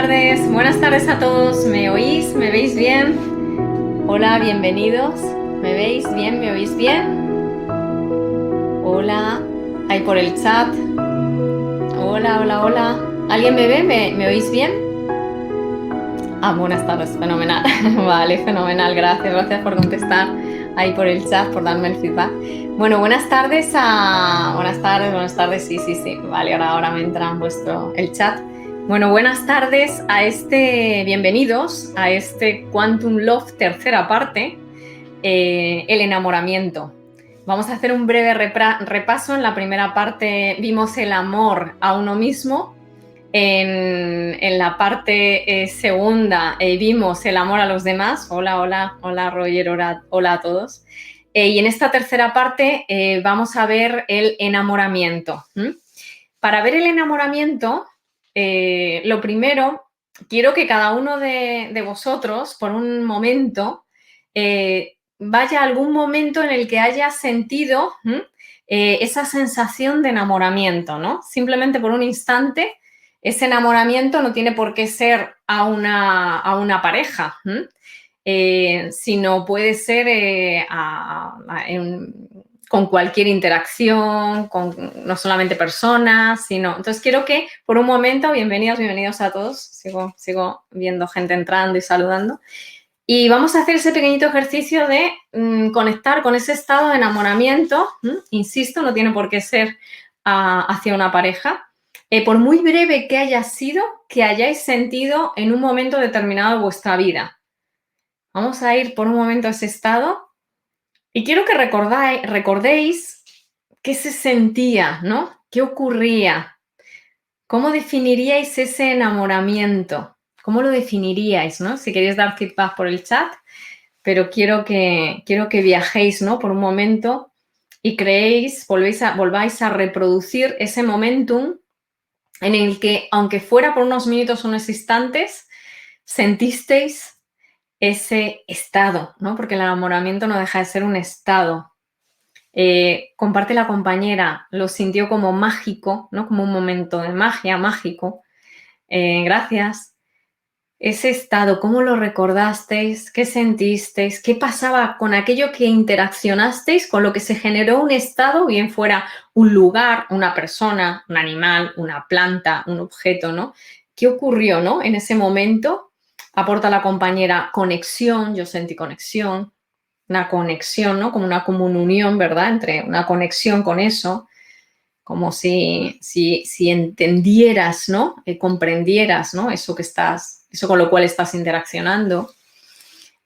buenas tardes a todos. ¿Me oís? ¿Me veis bien? Hola, bienvenidos. ¿Me veis bien? ¿Me oís bien? Hola, ahí por el chat. Hola, hola, hola. ¿Alguien me ve? ¿Me oís bien? Buenas tardes, fenomenal. Vale, fenomenal, gracias por contestar ahí por el chat, por darme el feedback. Bueno, buenas tardes, sí. Vale, ahora me entra en el chat. Bueno, buenas tardes bienvenidos a este Quantum Love tercera parte, el enamoramiento. Vamos a hacer un breve repaso. En la primera parte vimos el amor a uno mismo. En la parte segunda vimos el amor a los demás. Hola Roger, hola a todos. Y en esta tercera parte vamos a ver el enamoramiento. Para ver el enamoramiento, lo primero, quiero que cada uno de vosotros, por un momento, vaya a algún momento en el que haya sentido esa sensación de enamoramiento, ¿no? Simplemente por un instante. Ese enamoramiento no tiene por qué ser a una pareja, sino puede ser con cualquier interacción, con no solamente personas, sino... Entonces quiero que por un momento, bienvenidos a todos, sigo viendo gente entrando y saludando, y vamos a hacer ese pequeñito ejercicio de conectar con ese estado de enamoramiento. Insisto, no tiene por qué ser hacia una pareja. Por muy breve que haya sido, que hayáis sentido en un momento determinado de vuestra vida. Vamos a ir por un momento a ese estado y quiero que recordéis qué se sentía, ¿no? ¿Qué ocurría? ¿Cómo definiríais ese enamoramiento? ¿Cómo lo definiríais, no? Si queréis dar feedback por el chat, pero quiero que viajéis, ¿no? Por un momento y volváis a reproducir ese momentum en el que, aunque fuera por unos minutos o unos instantes, sentisteis ese estado, ¿no? Porque el enamoramiento no deja de ser un estado. Comparte la compañera, lo sintió como mágico, ¿no? Como un momento de magia, mágico. Gracias. Ese estado, ¿cómo lo recordasteis? ¿Qué sentisteis? ¿Qué pasaba con aquello que interaccionasteis, con lo que se generó un estado, bien fuera un lugar, una persona, un animal, una planta, un objeto, ¿no? ¿Qué ocurrió, ¿no? En ese momento aporta la compañera conexión, yo sentí conexión, una conexión, ¿no? Como una unión, ¿verdad? Entre una conexión con eso, como si entendieras, ¿no? Comprendieras, ¿no? Eso con lo cual estás interaccionando.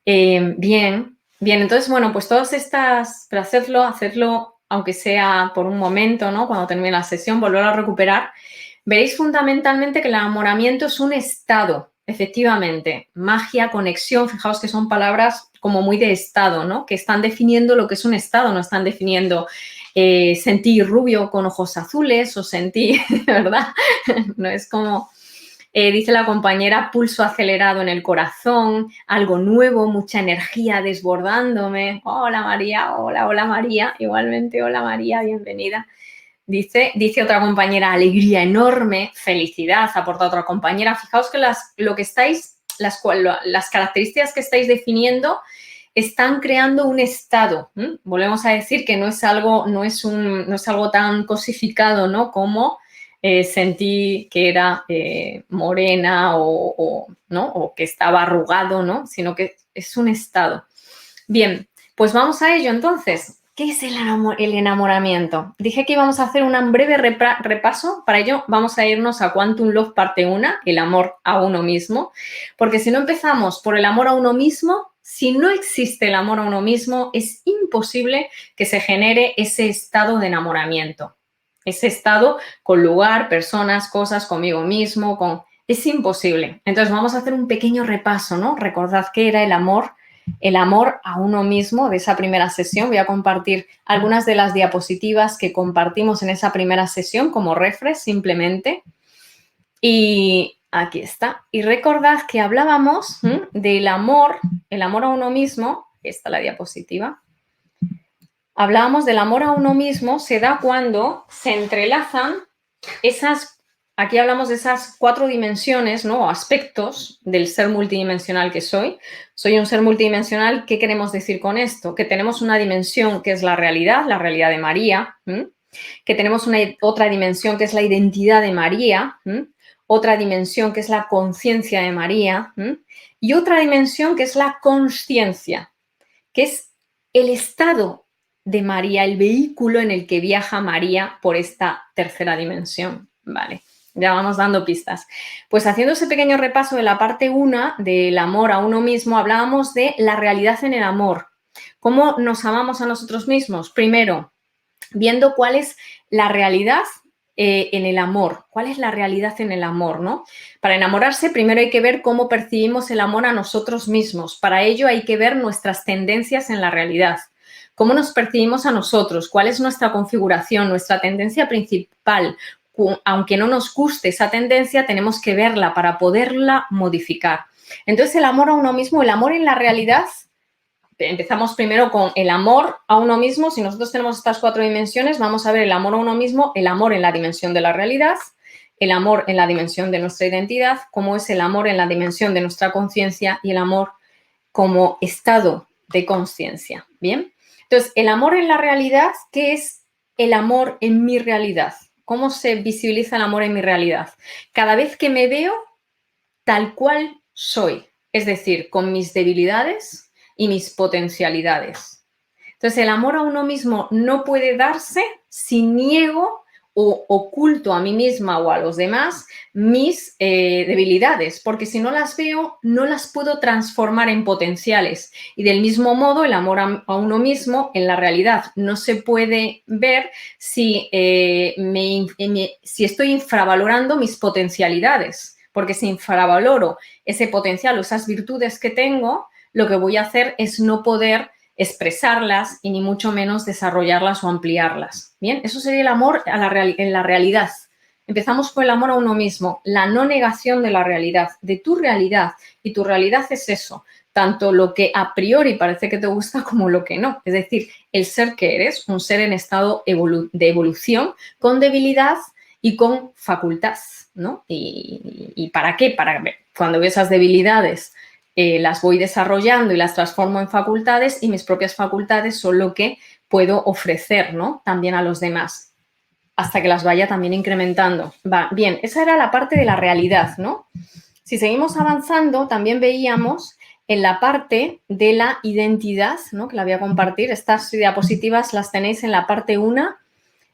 Bien. Entonces, bueno, pues todas estas, pero hacerlo aunque sea por un momento, ¿no? Cuando termine la sesión, volver a recuperar. Veréis fundamentalmente que el enamoramiento es un estado, efectivamente. Magia, conexión, fijaos que son palabras como muy de estado, ¿no? Que están definiendo lo que es un estado, no están definiendo sentí rubio con ojos azules o sentí, ¿verdad? No es como, dice la compañera, pulso acelerado en el corazón, algo nuevo, mucha energía desbordándome. Hola María, hola María, igualmente hola María, bienvenida. Dice otra compañera, alegría enorme, felicidad, aporta otra compañera. Fijaos que las características que estáis definiendo están creando un estado. Volvemos a decir que no es algo tan cosificado, ¿no? Como sentí que era morena ¿no? O que estaba arrugado, ¿no? Sino que es un estado. Bien, pues vamos a ello entonces. ¿Qué es el enamoramiento? Dije que íbamos a hacer un breve repaso. Para ello vamos a irnos a Quantum Love parte 1, el amor a uno mismo. Porque si no empezamos por el amor a uno mismo, si no existe el amor a uno mismo, es imposible que se genere ese estado de enamoramiento. Ese estado con lugar, personas, cosas, conmigo mismo, es imposible. Entonces vamos a hacer un pequeño repaso, ¿no? Recordad qué era el amor a uno mismo de esa primera sesión. Voy a compartir algunas de las diapositivas que compartimos en esa primera sesión como refresh simplemente. Y aquí está. Y recordad que hablábamos del amor, el amor a uno mismo. Esta es la diapositiva. Hablábamos del amor a uno mismo, se da cuando se entrelazan esas aquí hablamos de esas 4 dimensiones, ¿no? O aspectos del ser multidimensional que soy. Soy un ser multidimensional. ¿Qué queremos decir con esto? Que tenemos una dimensión que es la realidad de María, que tenemos otra dimensión que es la identidad de María, otra dimensión que es la conciencia de María y otra dimensión que es la consciencia, que es el estado de María, el vehículo en el que viaja María por esta tercera dimensión. Vale, ya vamos dando pistas. Pues haciendo ese pequeño repaso de la parte 1 del amor a uno mismo, hablábamos de la realidad en el amor. ¿Cómo nos amamos a nosotros mismos? Primero, viendo cuál es la realidad en el amor. ¿Cuál es la realidad en el amor, no? Para enamorarse, primero hay que ver cómo percibimos el amor a nosotros mismos. Para ello hay que ver nuestras tendencias en la realidad. ¿Cómo nos percibimos a nosotros? ¿Cuál es nuestra configuración, nuestra tendencia principal? Aunque no nos guste esa tendencia, tenemos que verla para poderla modificar. Entonces, el amor a uno mismo, el amor en la realidad. Empezamos primero con el amor a uno mismo. Si nosotros tenemos estas 4 dimensiones, vamos a ver el amor a uno mismo, el amor en la dimensión de la realidad, el amor en la dimensión de nuestra identidad, cómo es el amor en la dimensión de nuestra conciencia y el amor como estado de conciencia. ¿Bien? Entonces, el amor en la realidad, ¿qué es el amor en mi realidad? ¿Cómo se visibiliza el amor en mi realidad? Cada vez que me veo tal cual soy, es decir, con mis debilidades y mis potencialidades. Entonces, el amor a uno mismo no puede darse si niego o oculto a mí misma o a los demás mis debilidades, porque si no las veo, no las puedo transformar en potenciales. Y del mismo modo, el amor a uno mismo en la realidad no se puede ver si, si estoy infravalorando mis potencialidades, porque si infravaloro ese potencial o esas virtudes que tengo, lo que voy a hacer es no poder expresarlas y ni mucho menos desarrollarlas o ampliarlas. Bien, eso sería el amor en la realidad. Empezamos por el amor a uno mismo, la no negación de la realidad, de tu realidad. Y tu realidad es eso, tanto lo que a priori parece que te gusta como lo que no. Es decir, el ser que eres, un ser en estado de evolución, con debilidad y con facultad, ¿no? ¿Y para qué? Para ver, cuando veo esas debilidades, las voy desarrollando y las transformo en facultades y mis propias facultades son lo que puedo ofrecer, ¿no? También a los demás, hasta que las vaya también incrementando. Bien, esa era la parte de la realidad, ¿no? Si seguimos avanzando, también veíamos en la parte de la identidad, ¿no? Que la voy a compartir. Estas diapositivas las tenéis en la parte 1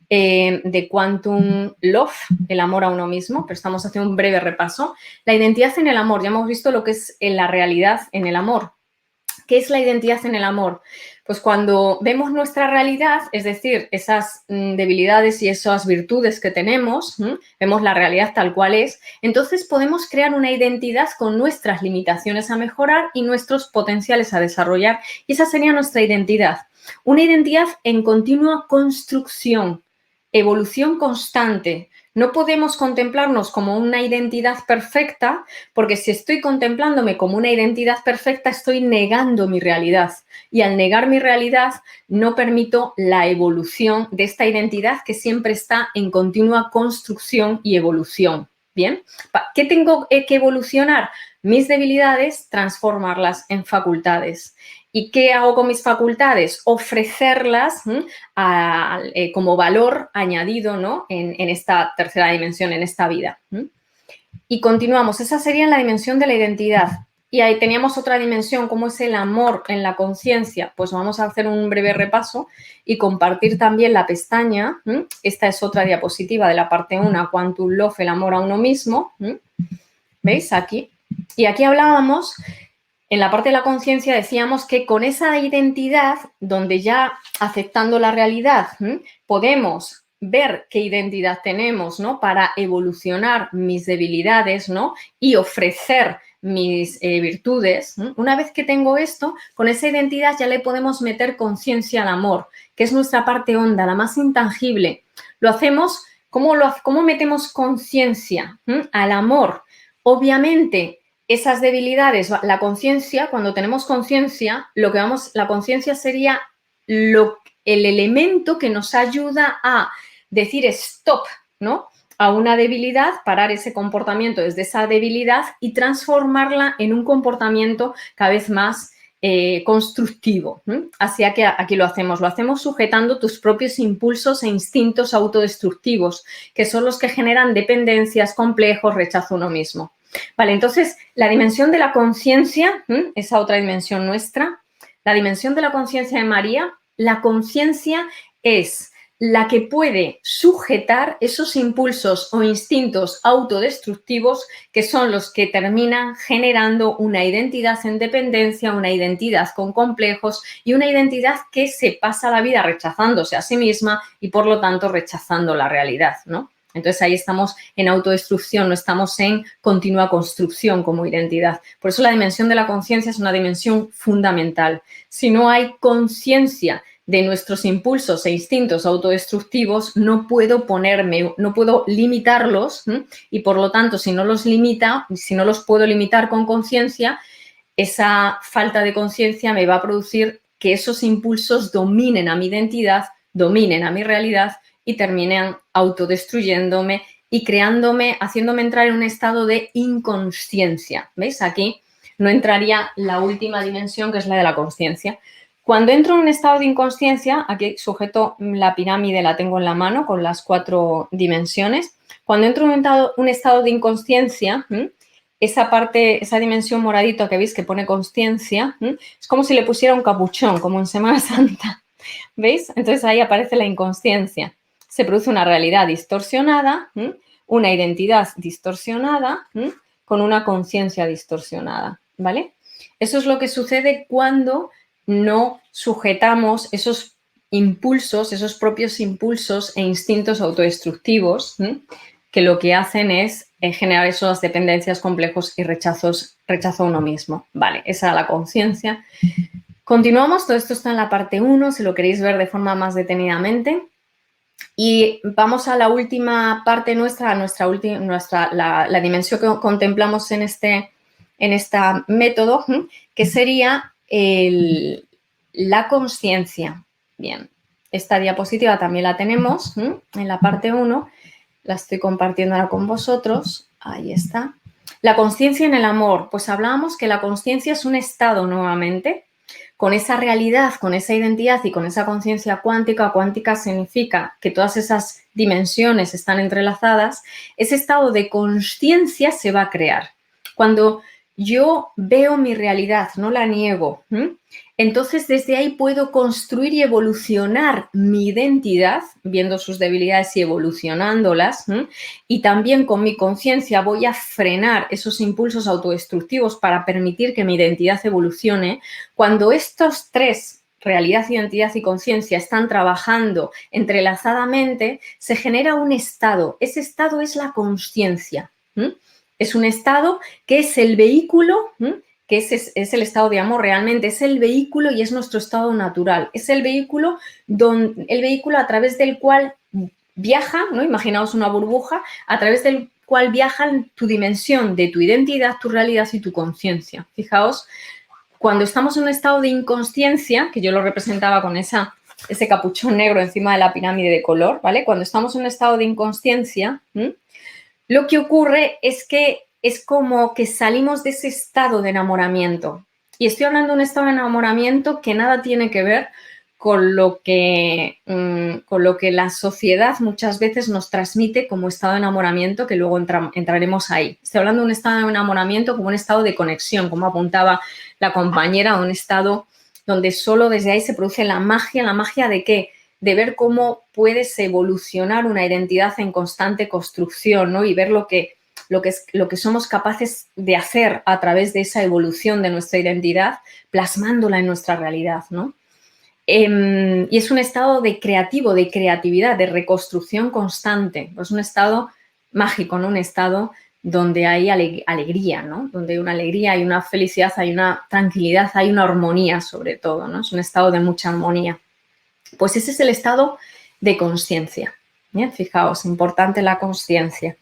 de Quantum Love, el amor a uno mismo, pero estamos haciendo un breve repaso. La identidad en el amor, ya hemos visto lo que es la realidad en el amor. ¿Qué es la identidad en el amor? Pues cuando vemos nuestra realidad, es decir, esas debilidades y esas virtudes que tenemos, vemos la realidad tal cual es, entonces podemos crear una identidad con nuestras limitaciones a mejorar y nuestros potenciales a desarrollar. Y esa sería nuestra identidad. Una identidad en continua construcción, evolución constante. No podemos contemplarnos como una identidad perfecta, porque si estoy contemplándome como una identidad perfecta, estoy negando mi realidad. Y al negar mi realidad, no permito la evolución de esta identidad que siempre está en continua construcción y evolución. ¿Bien? ¿Qué tengo que evolucionar? Mis debilidades, transformarlas en facultades. ¿Y qué hago con mis facultades? Ofrecerlas como valor añadido, ¿no? en esta tercera dimensión, en esta vida. Y continuamos. Esa sería la dimensión de la identidad. Y ahí teníamos otra dimensión, ¿cómo es el amor en la conciencia? Pues vamos a hacer un breve repaso y compartir también la pestaña. Esta es otra diapositiva de la parte 1, Quantum Love, el amor a uno mismo. ¿Veis? Aquí. Y aquí hablábamos. En la parte de la conciencia decíamos que con esa identidad, donde ya aceptando la realidad, podemos ver qué identidad tenemos, ¿no? Para evolucionar mis debilidades, ¿no? Y ofrecer mis virtudes. Una vez que tengo esto, con esa identidad ya le podemos meter conciencia al amor, que es nuestra parte honda, la más intangible. Lo hacemos, ¿cómo metemos conciencia al amor? Obviamente, esas debilidades, la conciencia, cuando tenemos conciencia, la conciencia sería el elemento que nos ayuda a decir stop, ¿no? a una debilidad, parar ese comportamiento desde esa debilidad y transformarla en un comportamiento cada vez más constructivo. Así que aquí lo hacemos sujetando tus propios impulsos e instintos autodestructivos, que son los que generan dependencias, complejos, rechazo a uno mismo. Vale, entonces la dimensión de la conciencia, esa otra dimensión nuestra, la dimensión de la conciencia de María, la conciencia es la que puede sujetar esos impulsos o instintos autodestructivos que son los que terminan generando una identidad en dependencia, una identidad con complejos y una identidad que se pasa la vida rechazándose a sí misma y por lo tanto rechazando la realidad, ¿no? Entonces ahí estamos en autodestrucción, no estamos en continua construcción como identidad. Por eso la dimensión de la conciencia es una dimensión fundamental. Si no hay conciencia de nuestros impulsos e instintos autodestructivos, no puedo limitarlos y por lo tanto, si no los puedo limitar con conciencia, esa falta de conciencia me va a producir que esos impulsos dominen a mi identidad, dominen a mi realidad y terminen autodestruyéndome y haciéndome entrar en un estado de inconsciencia. ¿Veis? Aquí no entraría la última dimensión, que es la de la conciencia. Cuando entro en un estado de inconsciencia, aquí sujeto la pirámide, la tengo en la mano con las 4 dimensiones. Cuando entro en un estado de inconsciencia, esa dimensión moradita que veis que pone consciencia, es como si le pusiera un capuchón, como en Semana Santa. ¿Veis? Entonces ahí aparece la inconsciencia. Se produce una realidad distorsionada, una identidad distorsionada, con una conciencia distorsionada, ¿vale? Eso es lo que sucede cuando no sujetamos esos impulsos, esos propios impulsos e instintos autodestructivos, que lo que hacen es generar esas dependencias, complejos y rechazo a uno mismo. Vale, esa es la conciencia. Continuamos, todo esto está en la parte 1, si lo queréis ver de forma más detenidamente. Y vamos a la última parte nuestra, la dimensión que contemplamos en este método, que sería la conciencia. Bien, esta diapositiva también la tenemos en la parte 1, la estoy compartiendo ahora con vosotros, ahí está. La conciencia en el amor, pues hablábamos que la conciencia es un estado nuevamente, con esa realidad, con esa identidad y con esa conciencia cuántica. Cuántica significa que todas esas dimensiones están entrelazadas. Ese estado de conciencia se va a crear. Cuando yo veo mi realidad, no la niego, entonces desde ahí puedo construir y evolucionar mi identidad, viendo sus debilidades y evolucionándolas, y también con mi conciencia voy a frenar esos impulsos autodestructivos para permitir que mi identidad evolucione. Cuando estos 3, realidad, identidad y conciencia, están trabajando entrelazadamente, se genera un estado. Ese estado es la conciencia. Es un estado que es el vehículo, que es el estado de amor realmente, es el vehículo y es nuestro estado natural. Es el vehículo a través del cual viaja, ¿no? Imaginaos una burbuja, a través del cual viaja tu dimensión de tu identidad, tu realidad y tu conciencia. Fijaos, cuando estamos en un estado de inconsciencia, que yo lo representaba con ese capuchón negro encima de la pirámide de color, ¿vale? Cuando estamos en un estado de inconsciencia, lo que ocurre es que es como que salimos de ese estado de enamoramiento. Y estoy hablando de un estado de enamoramiento que nada tiene que ver con lo que la sociedad muchas veces nos transmite como estado de enamoramiento, que luego entraremos ahí. Estoy hablando de un estado de enamoramiento como un estado de conexión, como apuntaba la compañera, un estado donde solo desde ahí se produce la magia ¿de qué? De ver cómo puedes evolucionar una identidad en constante construcción, ¿no? Y ver lo que somos capaces de hacer a través de esa evolución de nuestra identidad, plasmándola en nuestra realidad, ¿no? Y es un estado de creatividad, de reconstrucción constante. Es un estado mágico, ¿no? Un estado donde hay alegría, ¿no? Donde hay una alegría, hay una felicidad, hay una tranquilidad, hay una armonía sobre todo, ¿no? Es un estado de mucha armonía. Pues ese es el estado de conciencia. Bien, fijaos, importante la consciencia.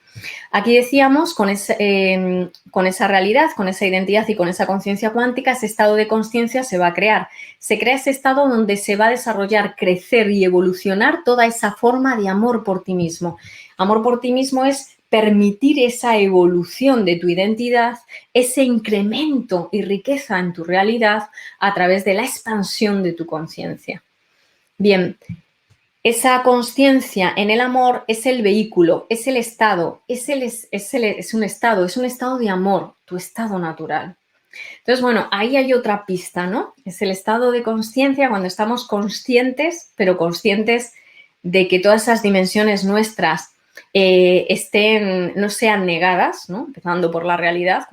Aquí decíamos, con esa realidad, con esa identidad y con esa conciencia cuántica, ese estado de consciencia se va a crear. Se crea ese estado donde se va a desarrollar, crecer y evolucionar toda esa forma de amor por ti mismo. Amor por ti mismo es permitir esa evolución de tu identidad, ese incremento y riqueza en tu realidad a través de la expansión de tu conciencia. Bien, esa consciencia en el amor es el vehículo, es el estado, es un estado de amor, tu estado natural. Entonces, bueno, ahí hay otra pista, ¿no? Es el estado de consciencia cuando estamos conscientes, pero conscientes de que todas esas dimensiones nuestras no sean negadas, ¿no? Empezando por la realidad,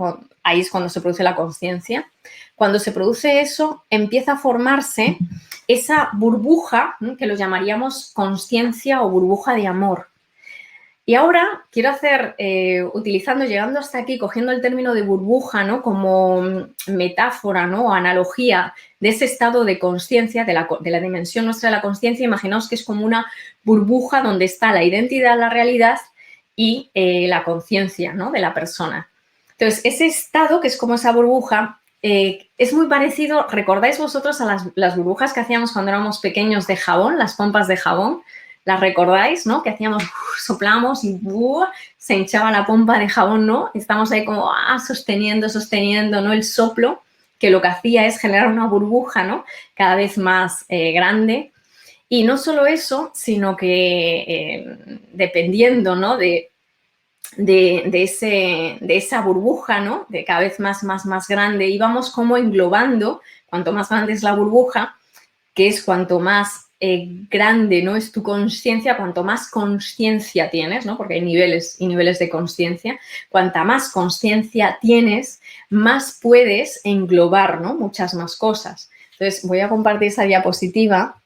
ahí es cuando se produce la consciencia. Cuando se produce eso, empieza a formarse esa burbuja, ¿no? Que lo llamaríamos consciencia o burbuja de amor. Y ahora quiero hacer, llegando hasta aquí, cogiendo el término de burbuja, ¿no? Como metáfora, ¿no? O analogía de ese estado de consciencia, de la dimensión nuestra de la consciencia, imaginaos que es como una burbuja donde está la identidad, la realidad y la conciencia, ¿no? De la persona. Entonces, ese estado, que es como esa burbuja, es muy parecido, ¿recordáis vosotros a las burbujas que hacíamos cuando éramos pequeños de jabón, las pompas de jabón? ¿Las recordáis, no? Que hacíamos, soplamos y se hinchaba la pompa de jabón, ¿no? Estamos ahí como sosteniendo, ¿no? El soplo, que lo que hacía es generar una burbuja, ¿no? Cada vez más grande. Y no solo eso, sino que dependiendo, ¿no? de esa burbuja, ¿no? De cada vez más grande, íbamos como englobando, cuanto más grande es la burbuja, que es cuanto más grande, ¿no? Es tu conciencia, cuanto más conciencia tienes, ¿no? Porque hay niveles y niveles de conciencia. Cuanta más conciencia tienes, más puedes englobar, ¿no? Muchas más cosas. Entonces, voy a compartir esa diapositiva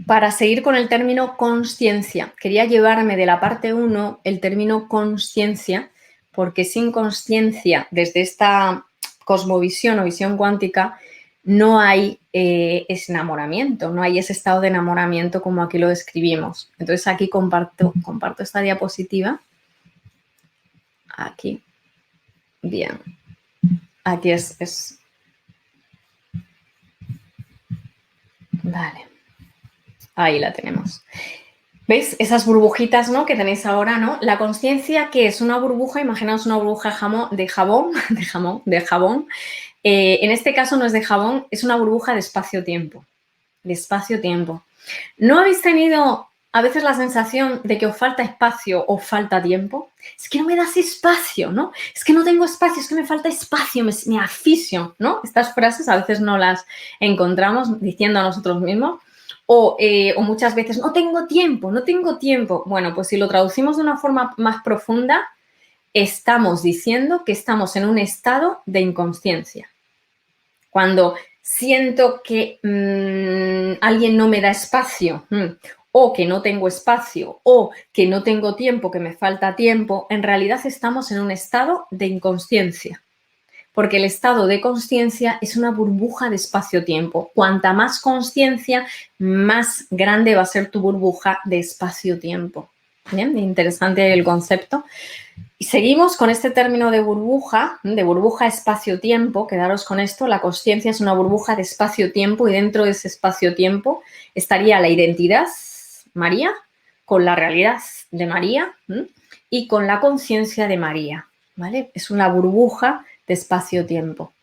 para seguir con el término consciencia. Quería llevarme de la parte 1 el término consciencia, porque sin consciencia, desde esta cosmovisión o visión cuántica, no hay ese enamoramiento, no hay ese estado de enamoramiento como aquí lo describimos. Entonces, aquí comparto esta diapositiva. Aquí. Bien. Aquí es. Vale. Ahí la tenemos. ¿Veis? Esas burbujitas, ¿no? Que tenéis ahora, ¿no? La consciencia, que es una burbuja, imaginaos una burbuja de jabón. En este caso no es de jabón, es una burbuja de espacio-tiempo. De espacio-tiempo. ¿No habéis tenido a veces la sensación de que os falta espacio o falta tiempo? Es que no me das espacio, ¿no? Es que no tengo espacio, es que me falta espacio, me asfixio, ¿no? Estas frases a veces no las encontramos diciendo a nosotros mismos. O muchas veces, no tengo tiempo. Bueno, pues si lo traducimos de una forma más profunda, estamos diciendo que estamos en un estado de inconsciencia. Cuando siento que alguien no me da espacio, o que no tengo espacio, o que no tengo tiempo, que me falta tiempo, en realidad estamos en un estado de inconsciencia. Porque el estado de consciencia es una burbuja de espacio-tiempo. Cuanta más consciencia, más grande va a ser tu burbuja de espacio-tiempo. Bien, interesante el concepto. Y seguimos con este término de burbuja espacio-tiempo. Quedaros con esto, la consciencia es una burbuja de espacio-tiempo y dentro de ese espacio-tiempo estaría la identidad, María, con la realidad de María y con la conciencia de María, ¿vale? Es una burbuja de espacio-tiempo.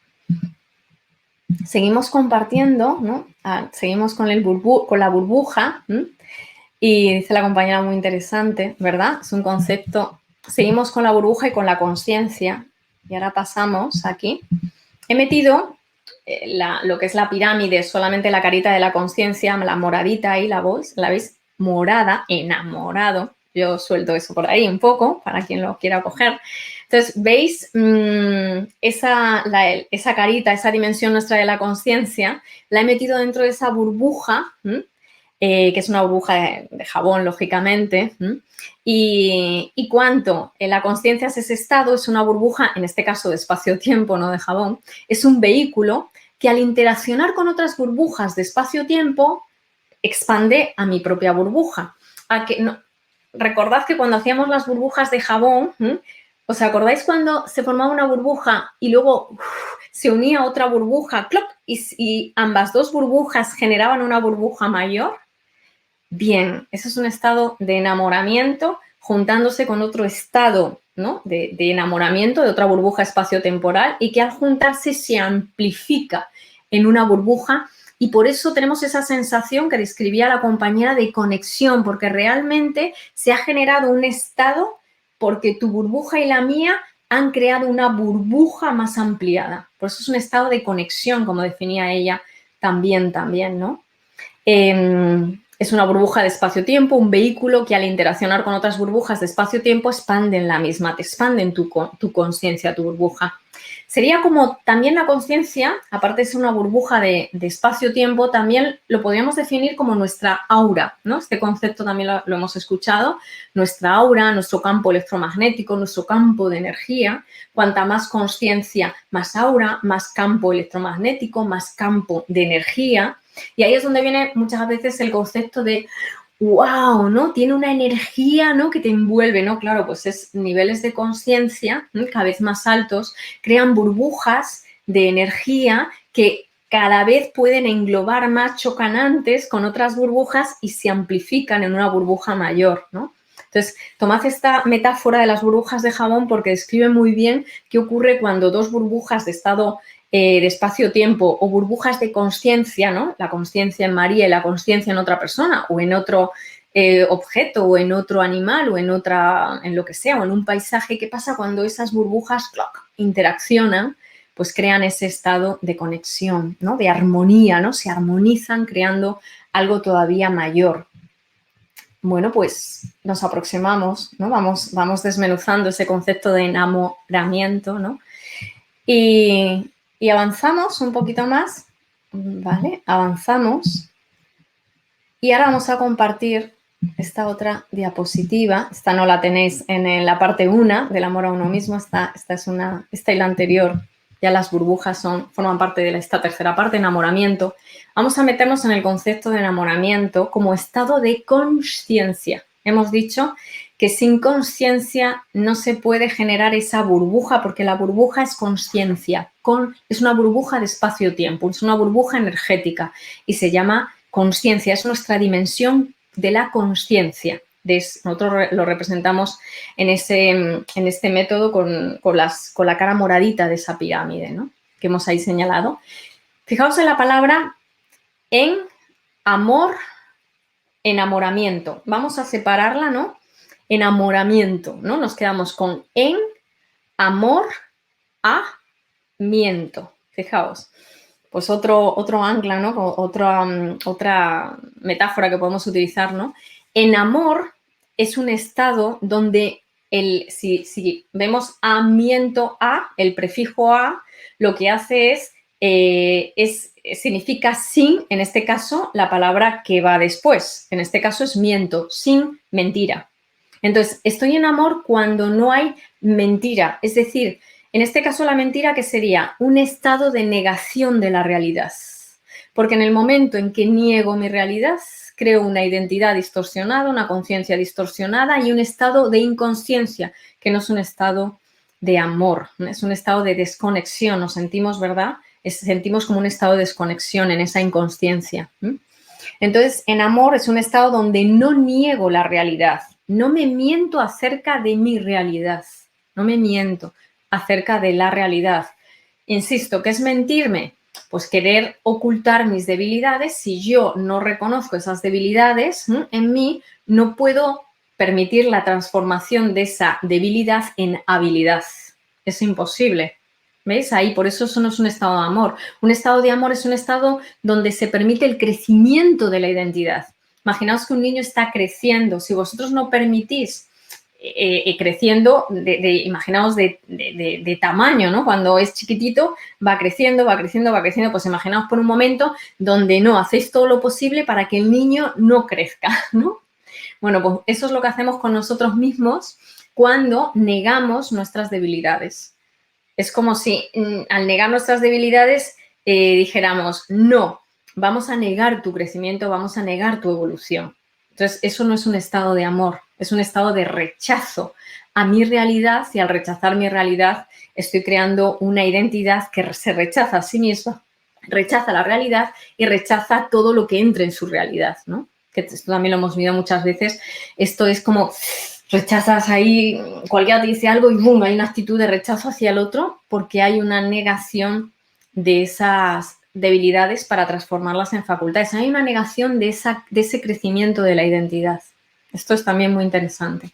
Seguimos compartiendo, ¿no? Seguimos con la burbuja y dice la compañera muy interesante, ¿verdad? Es un concepto. Seguimos con la burbuja y con la conciencia y ahora pasamos aquí. He metido lo que es la pirámide, solamente la carita de la conciencia, la moradita ahí, ¿la veis? Morada, enamorado. Yo suelto eso por ahí un poco para quien lo quiera coger. Entonces, ¿veis esa carita, esa dimensión nuestra de la conciencia? La he metido dentro de esa burbuja, que es una burbuja de jabón, lógicamente. ¿Y cuánto? La conciencia es ese estado, es una burbuja, en este caso de espacio-tiempo, no de jabón. Es un vehículo que al interaccionar con otras burbujas de espacio-tiempo expande a mi propia burbuja. a que... No, recordad que cuando hacíamos las burbujas de jabón, ¿os acordáis cuando se formaba una burbuja y luego se unía otra burbuja, ¡cloc! Y ambas dos burbujas generaban una burbuja mayor? Bien, eso es un estado de enamoramiento juntándose con otro estado, ¿no? de enamoramiento de otra burbuja espaciotemporal y que al juntarse se amplifica en una burbuja y por eso tenemos esa sensación que describía la compañera de conexión, porque realmente se ha generado un estado porque tu burbuja y la mía han creado una burbuja más ampliada. Por eso es un estado de conexión, como definía ella también, ¿no? Es una burbuja de espacio-tiempo, un vehículo que al interaccionar con otras burbujas de espacio-tiempo expanden la misma, te expanden tu conciencia, tu burbuja. Sería como también la conciencia, aparte de ser una burbuja de espacio-tiempo, también lo podríamos definir como nuestra aura, ¿no? Este concepto también lo hemos escuchado, nuestra aura, nuestro campo electromagnético, nuestro campo de energía. Cuanta más conciencia, más aura, más campo electromagnético, más campo de energía. Y ahí es donde viene muchas veces el concepto de wow, ¿no? Tiene una energía, ¿no? Que te envuelve, ¿no? Claro, pues es niveles de conciencia, ¿no? Cada vez más altos, crean burbujas de energía que cada vez pueden englobar más, chocan antes con otras burbujas y se amplifican en una burbuja mayor, ¿no? Entonces, tomad esta metáfora de las burbujas de jabón porque describe muy bien qué ocurre cuando dos burbujas de estado de espacio-tiempo o burbujas de conciencia, ¿no? La conciencia en María y la conciencia en otra persona o en otro objeto o en otro animal o en lo que sea o en un paisaje. ¿Qué pasa cuando esas burbujas interaccionan? Pues crean ese estado de conexión, ¿no? De armonía, ¿no? Se armonizan creando algo todavía mayor. Bueno, pues nos aproximamos, ¿no? Vamos desmenuzando ese concepto de enamoramiento, ¿no? Y avanzamos un poquito más, ¿vale? Avanzamos. Y ahora vamos a compartir esta otra diapositiva. Esta no la tenéis en la parte 1 del amor a uno mismo. Esta y la anterior, ya las burbujas forman parte de esta tercera parte, enamoramiento. Vamos a meternos en el concepto de enamoramiento como estado de conciencia. Hemos dicho que sin conciencia no se puede generar esa burbuja porque la burbuja es conciencia, es una burbuja de espacio-tiempo, es una burbuja energética y se llama conciencia, es nuestra dimensión de la conciencia. Nosotros lo representamos en este método con la cara moradita de esa pirámide, ¿no? Que hemos ahí señalado. Fijaos en la palabra en, amor, enamoramiento. Vamos a separarla, ¿no? Enamoramiento, ¿no? Nos quedamos con en, amor, a, miento. Fijaos. Pues otro ancla, ¿no? Otra metáfora que podemos utilizar, ¿no? En amor es un estado donde si vemos miento a, el prefijo a, lo que hace significa sin, en este caso, la palabra que va después. En este caso es miento, sin mentira. Entonces, estoy en amor cuando no hay mentira, es decir, en este caso la mentira que sería un estado de negación de la realidad, porque en el momento en que niego mi realidad, creo una identidad distorsionada, una conciencia distorsionada y un estado de inconsciencia, que no es un estado de amor, es un estado de desconexión, nos sentimos, ¿verdad? Sentimos como un estado de desconexión en esa inconsciencia. Entonces, en amor es un estado donde no niego la realidad, no me miento acerca de mi realidad, no me miento acerca de la realidad. Insisto, ¿qué es mentirme? Pues querer ocultar mis debilidades. Si yo no reconozco esas debilidades en mí, no puedo permitir la transformación de esa debilidad en habilidad. Es imposible. ¿Veis? Ahí, por eso no es un estado de amor. Un estado de amor es un estado donde se permite el crecimiento de la identidad. Imaginaos que un niño está creciendo. Si vosotros no permitís creciendo, imaginaos de tamaño, ¿no? Cuando es chiquitito, va creciendo, pues imaginaos por un momento donde no hacéis todo lo posible para que el niño no crezca, ¿no? Bueno, pues eso es lo que hacemos con nosotros mismos cuando negamos nuestras debilidades. Es como si al negar nuestras debilidades dijéramos, no, vamos a negar tu crecimiento, vamos a negar tu evolución. Entonces, eso no es un estado de amor, es un estado de rechazo a mi realidad, y al rechazar mi realidad estoy creando una identidad que se rechaza a sí misma, rechaza la realidad y rechaza todo lo que entre en su realidad, ¿no? Que esto también lo hemos visto muchas veces. Esto es como rechazas ahí, cualquiera te dice algo y ¡boom!, hay una actitud de rechazo hacia el otro porque hay una negación de esas debilidades para transformarlas en facultades. Hay una negación de ese crecimiento de la identidad. Esto es también muy interesante.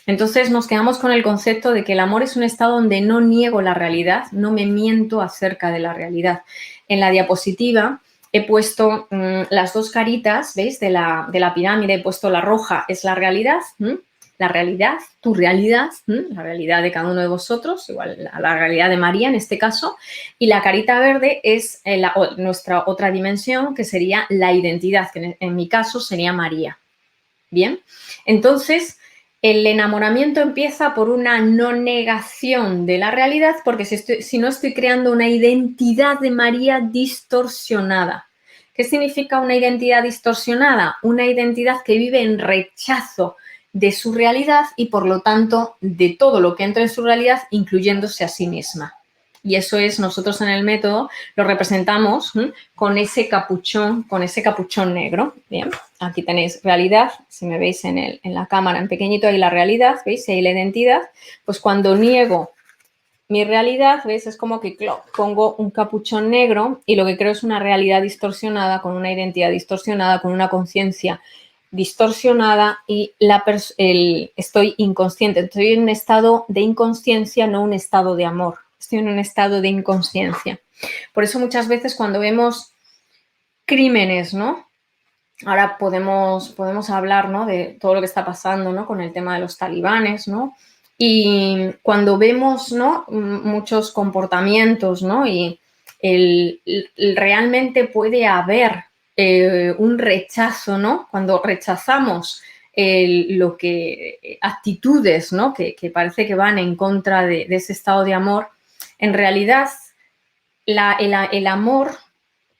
Entonces nos quedamos con el concepto de que el amor es un estado donde no niego la realidad, no me miento acerca de la realidad. En la diapositiva he puesto las dos caritas, ¿veis? De la pirámide, he puesto la roja, es la realidad, tu realidad, la realidad de cada uno de vosotros, igual la realidad de María en este caso, y la carita verde es nuestra otra dimensión, que sería la identidad, que en mi caso sería María. Bien, entonces el enamoramiento empieza por una no negación de la realidad, porque si no estoy creando una identidad de María distorsionada. ¿Qué significa una identidad distorsionada? Una identidad que vive en rechazo de su realidad y, por lo tanto, de todo lo que entra en su realidad, incluyéndose a sí misma. Y eso es, nosotros en el método lo representamos con ese capuchón negro. Bien, aquí tenéis realidad, si me veis en la cámara en pequeñito, hay la realidad, ¿veis? Ahí la identidad. Pues cuando niego mi realidad, ¿veis? Es como que pongo un capuchón negro y lo que creo es una realidad distorsionada, con una identidad distorsionada, con una conciencia distorsionada, y estoy inconsciente. Estoy en un estado de inconsciencia, no un estado de amor. Estoy en un estado de inconsciencia. Por eso muchas veces cuando vemos crímenes, ¿no? Ahora podemos hablar, ¿no?, de todo lo que está pasando, ¿no?, con el tema de los talibanes, ¿no? Y cuando vemos, ¿no?, muchos comportamientos, ¿no?, y realmente puede haber un rechazo, ¿no? Cuando rechazamos actitudes, ¿no?, que parece que van en contra de ese estado de amor, en realidad el amor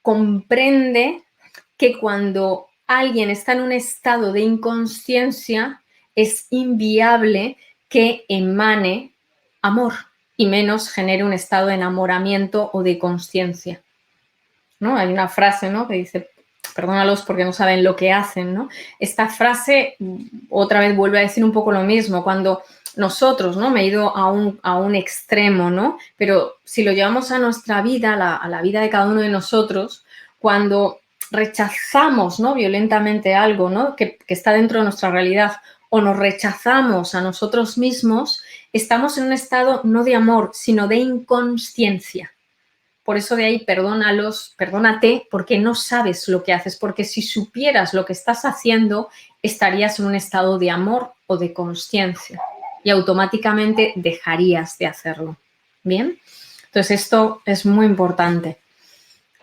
comprende que cuando alguien está en un estado de inconsciencia, es inviable que emane amor, y menos genere un estado de enamoramiento o de consciencia, ¿no? Hay una frase, ¿no?, que dice: perdónalos porque no saben lo que hacen, ¿no? Esta frase otra vez vuelve a decir un poco lo mismo. Cuando nosotros, ¿no?, me he ido a un extremo, ¿no?, pero si lo llevamos a nuestra vida, a la vida de cada uno de nosotros, cuando rechazamos, ¿no?, violentamente algo, ¿no?, que está dentro de nuestra realidad, o nos rechazamos a nosotros mismos, estamos en un estado no de amor, sino de inconsciencia. Por eso de ahí perdónate, porque no sabes lo que haces, porque si supieras lo que estás haciendo, estarías en un estado de amor o de consciencia y automáticamente dejarías de hacerlo. ¿Bien? Entonces esto es muy importante.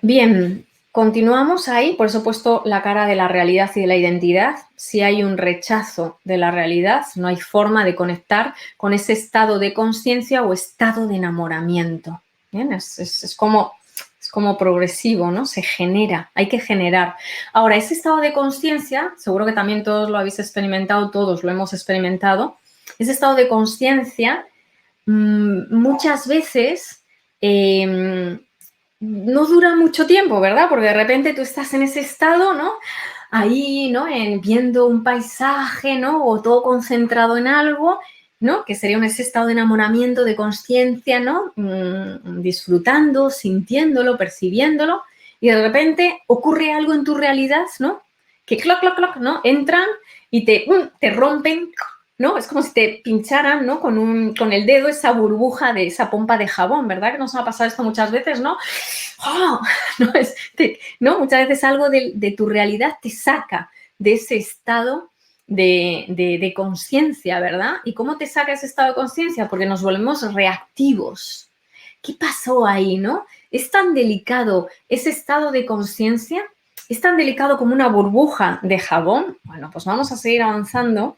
Bien, continuamos ahí, por eso he puesto la cara de la realidad y de la identidad. Si hay un rechazo de la realidad, no hay forma de conectar con ese estado de consciencia o estado de enamoramiento. Bien, es como progresivo, ¿no? Se genera, hay que generar. Ahora, ese estado de consciencia, seguro que también todos lo habéis experimentado, todos lo hemos experimentado. Ese estado de consciencia muchas veces no dura mucho tiempo, ¿verdad? Porque de repente tú estás en ese estado, ¿no?, ahí, ¿no?, viendo un paisaje, ¿no?, o todo concentrado en algo, ¿no?, que sería ese estado de enamoramiento, de consciencia, ¿no?, disfrutando, sintiéndolo, percibiéndolo, y de repente ocurre algo en tu realidad, ¿no?, que cloc, cloc, cloc, ¿no?, entran y te rompen, ¿no? Es como si te pincharan, ¿no?, con el dedo esa burbuja de esa pompa de jabón, ¿verdad? Que nos ha pasado esto muchas veces, ¿no? ¡Oh! ¿No? Muchas veces algo de tu realidad te saca de ese estado de conciencia, ¿verdad? ¿Y cómo te saca ese estado de conciencia? Porque nos volvemos reactivos. ¿Qué pasó ahí, no? Es tan delicado ese estado de conciencia, es tan delicado como una burbuja de jabón. Bueno, pues vamos a seguir avanzando,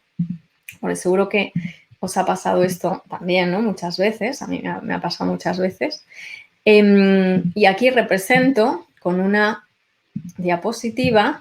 porque seguro que os ha pasado esto también, ¿no? Muchas veces, a mí me ha pasado muchas veces. Y aquí represento con una diapositiva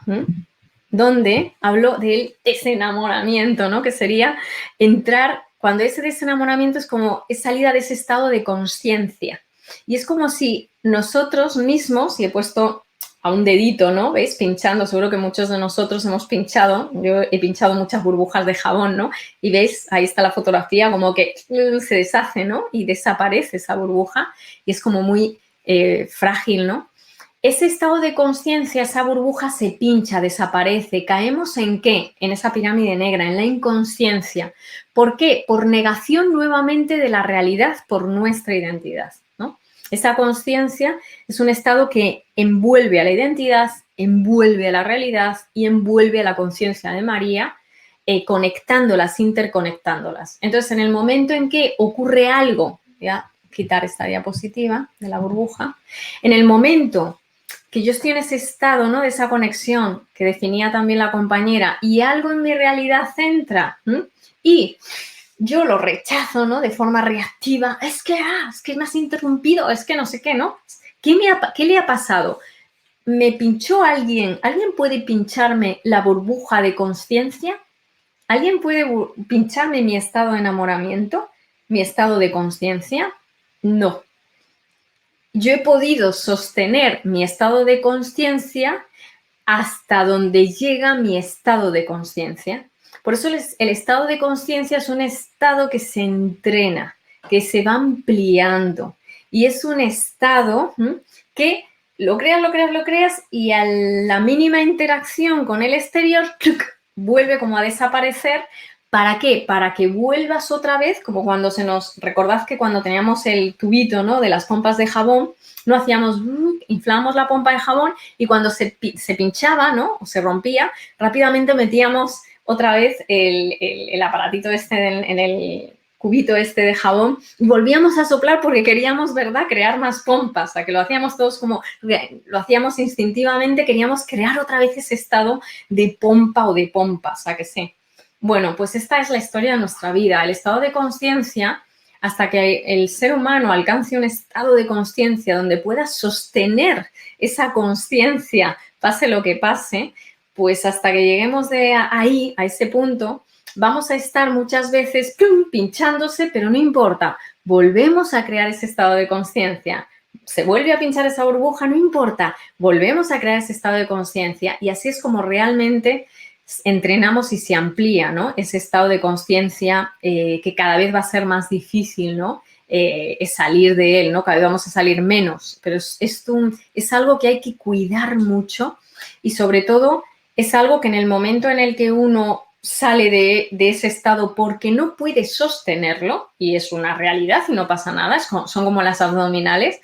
donde hablo del desenamoramiento, ¿no? Que sería entrar, cuando ese desenamoramiento es como es salida de ese estado de conciencia. Y es como si nosotros mismos, y he puesto a un dedito, ¿no? ¿Veis? Pinchando, seguro que muchos de nosotros hemos pinchado, yo he pinchado muchas burbujas de jabón, ¿no? Y veis, ahí está la fotografía, como que se deshace, ¿no? Y desaparece esa burbuja y es como muy frágil, ¿no? Ese estado de conciencia, esa burbuja se pincha, desaparece. ¿Caemos en qué? En esa pirámide negra, en la inconsciencia. ¿Por qué? Por negación nuevamente de la realidad por nuestra identidad, ¿no? Esa conciencia es un estado que envuelve a la identidad, envuelve a la realidad y envuelve a la conciencia de María, conectándolas, interconectándolas. Entonces, en el momento en que ocurre algo, voy a quitar esta diapositiva de la burbuja, en el momento que yo estoy en ese estado, ¿no? De esa conexión que definía también la compañera y algo en mi realidad entra y yo lo rechazo, ¿no? De forma reactiva. Es que me has interrumpido, es que no sé qué, ¿no? ¿Qué le ha pasado? ¿Me pinchó alguien? ¿Alguien puede pincharme la burbuja de conciencia? ¿Alguien puede pincharme mi estado de enamoramiento? ¿Mi estado de conciencia? No. Yo he podido sostener mi estado de conciencia hasta donde llega mi estado de conciencia. Por eso el estado de conciencia es un estado que se entrena, que se va ampliando y es un estado que lo creas y a la mínima interacción con el exterior vuelve como a desaparecer. ¿Para qué? Para que vuelvas otra vez, como cuando recordad que cuando teníamos el tubito, ¿no? De las pompas de jabón, no hacíamos, inflábamos la pompa de jabón y cuando se pinchaba, ¿no? O se rompía, rápidamente metíamos otra vez el aparatito este en el cubito este de jabón y volvíamos a soplar porque queríamos, ¿verdad?, crear más pompas, o sea, que lo hacíamos todos como, lo hacíamos instintivamente, queríamos crear otra vez ese estado de pompa o de pompas, o sea, que sí. Bueno, pues esta es la historia de nuestra vida. El estado de conciencia, hasta que el ser humano alcance un estado de conciencia donde pueda sostener esa conciencia, pase lo que pase, pues hasta que lleguemos de ahí, a ese punto, vamos a estar muchas veces pinchándose, pero no importa, volvemos a crear ese estado de conciencia. Se vuelve a pinchar esa burbuja, no importa, volvemos a crear ese estado de conciencia y así es como realmente entrenamos y se amplía, ¿no? Ese estado de conciencia que cada vez va a ser más difícil, ¿no? Es salir de él, ¿no? Cada vez vamos a salir menos, pero es algo que hay que cuidar mucho y sobre todo es algo que en el momento en el que uno sale de ese estado porque no puede sostenerlo, y es una realidad y no pasa nada, son como las abdominales,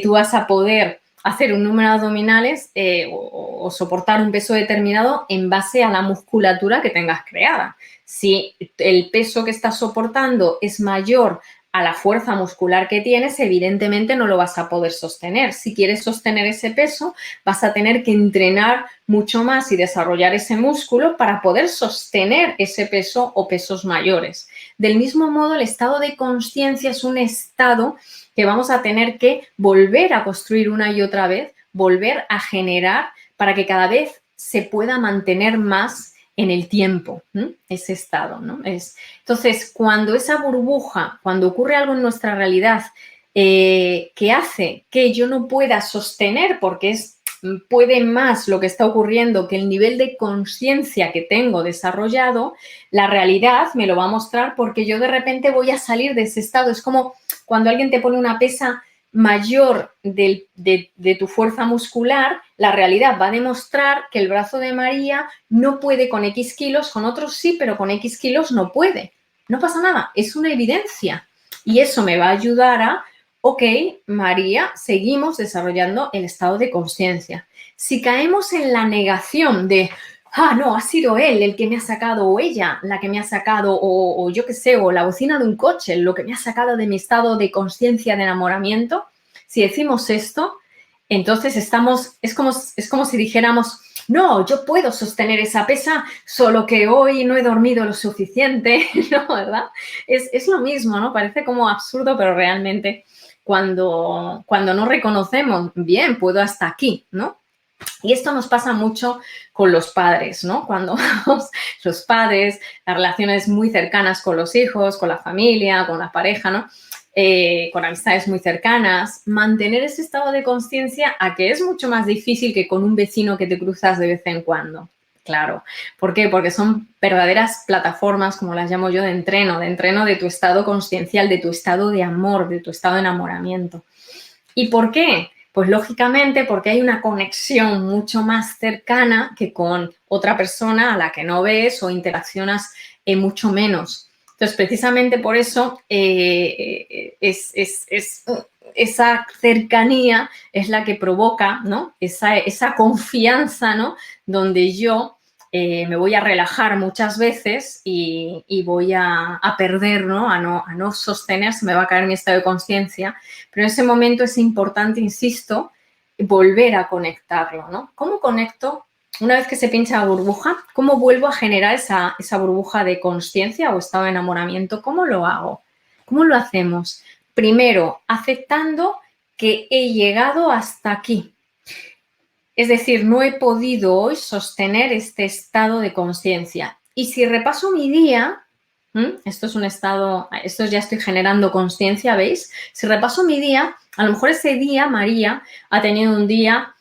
tú vas a poder hacer un número de abdominales o soportar un peso determinado en base a la musculatura que tengas creada. Si el peso que estás soportando es mayor a la fuerza muscular que tienes, evidentemente no lo vas a poder sostener. Si quieres sostener ese peso, vas a tener que entrenar mucho más y desarrollar ese músculo para poder sostener ese peso o pesos mayores. Del mismo modo, el estado de conciencia es un estado que vamos a tener que volver a construir una y otra vez, volver a generar para que cada vez se pueda mantener más en el tiempo, ¿no? Ese estado, ¿no? Entonces, cuando esa burbuja, cuando ocurre algo en nuestra realidad que hace que yo no pueda sostener porque puede más lo que está ocurriendo que el nivel de conciencia que tengo desarrollado, la realidad me lo va a mostrar porque yo de repente voy a salir de ese estado. Es como cuando alguien te pone una pesa mayor de tu fuerza muscular, la realidad va a demostrar que el brazo de María no puede con X kilos, con otros sí, pero con X kilos no puede. No pasa nada, es una evidencia. Y eso me va a ayudar a, ok, María, seguimos desarrollando el estado de conciencia. Si caemos en la negación de, no, ha sido él el que me ha sacado o ella la que me ha sacado o yo qué sé, o la bocina de un coche lo que me ha sacado de mi estado de conciencia de enamoramiento, si decimos esto, entonces es como si dijéramos, no, yo puedo sostener esa pesa, solo que hoy no he dormido lo suficiente, ¿no? ¿Verdad? Es lo mismo, ¿no? Parece como absurdo, pero realmente cuando no reconocemos, bien, puedo hasta aquí, ¿no? Y esto nos pasa mucho con los padres, ¿no? Cuando los padres, las relaciones muy cercanas con los hijos, con la familia, con la pareja, ¿no? Con amistades muy cercanas, mantener ese estado de conciencia a que es mucho más difícil que con un vecino que te cruzas de vez en cuando. Claro. ¿Por qué? Porque son verdaderas plataformas, como las llamo yo, de entreno de tu estado consciencial, de tu estado de amor, de tu estado de enamoramiento. ¿Y por qué? Pues lógicamente porque hay una conexión mucho más cercana que con otra persona a la que no ves o interaccionas mucho menos. Entonces, precisamente por eso esa cercanía es la que provoca, ¿no? Esa confianza, ¿no? Donde yo me voy a relajar muchas veces y voy a perder, ¿no? A no sostener, se me va a caer mi estado de conciencia. Pero en ese momento es importante, insisto, volver a conectarlo, ¿no? ¿Cómo conecto? Una vez que se pincha la burbuja, ¿cómo vuelvo a generar esa burbuja de conciencia o estado de enamoramiento? ¿Cómo lo hago? ¿Cómo lo hacemos? Primero, aceptando que he llegado hasta aquí. Es decir, no he podido hoy sostener este estado de conciencia. Y si repaso mi día, esto es un estado, esto ya estoy generando conciencia, ¿veis? Si repaso mi día, a lo mejor ese día María ha tenido un día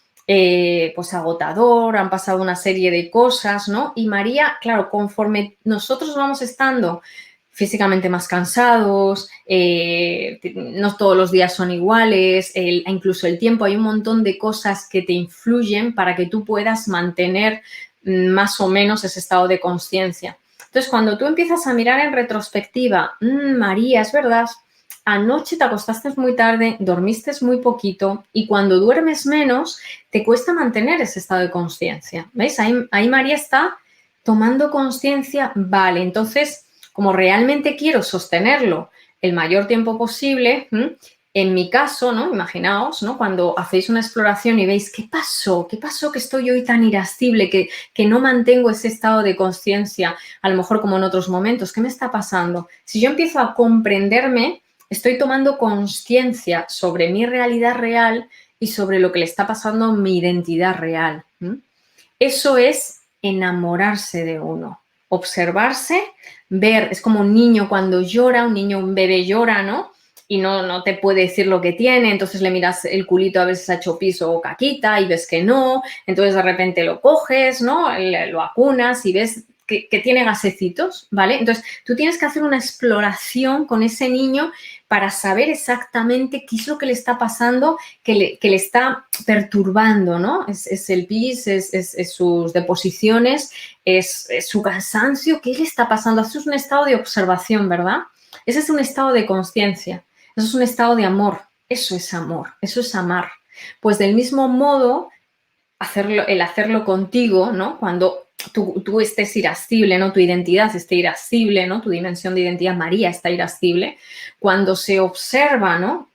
pues agotador, han pasado una serie de cosas, ¿no? Y María, claro, conforme nosotros vamos estando físicamente más cansados, no todos los días son iguales, incluso el tiempo, hay un montón de cosas que te influyen para que tú puedas mantener más o menos ese estado de conciencia. Entonces, cuando tú empiezas a mirar en retrospectiva, María, es verdad, anoche te acostaste muy tarde, dormiste muy poquito y cuando duermes menos, te cuesta mantener ese estado de conciencia. ¿Veis? Ahí María está tomando conciencia, vale, entonces, como realmente quiero sostenerlo el mayor tiempo posible, en mi caso, ¿no? Imaginaos, ¿no? Cuando hacéis una exploración y veis qué pasó que estoy hoy tan irascible, que no mantengo ese estado de conciencia, a lo mejor como en otros momentos, ¿qué me está pasando? Si yo empiezo a comprenderme, estoy tomando conciencia sobre mi realidad real y sobre lo que le está pasando a mi identidad real. Eso es enamorarse de uno, observarse, ver, es como un niño cuando llora, un bebé llora, ¿no? Y no te puede decir lo que tiene, entonces le miras el culito a ver si se ha hecho piso o caquita y ves que no, entonces de repente lo coges, ¿no? Lo acunas y ves que tiene gasecitos, ¿vale? Entonces tú tienes que hacer una exploración con ese niño para saber exactamente qué es lo que le está pasando, que le está perturbando, ¿no? Es el pis, es sus deposiciones, es su cansancio, ¿qué le está pasando? Eso es un estado de observación, ¿verdad? Ese es un estado de conciencia, eso es un estado de amor, eso es amor, eso es amar. Pues del mismo modo, el hacerlo contigo, ¿no? Cuando tú estés irascible, ¿no? Tu identidad esté irascible, ¿no? Tu dimensión de identidad, María, está irascible. Cuando se observa, ¿no?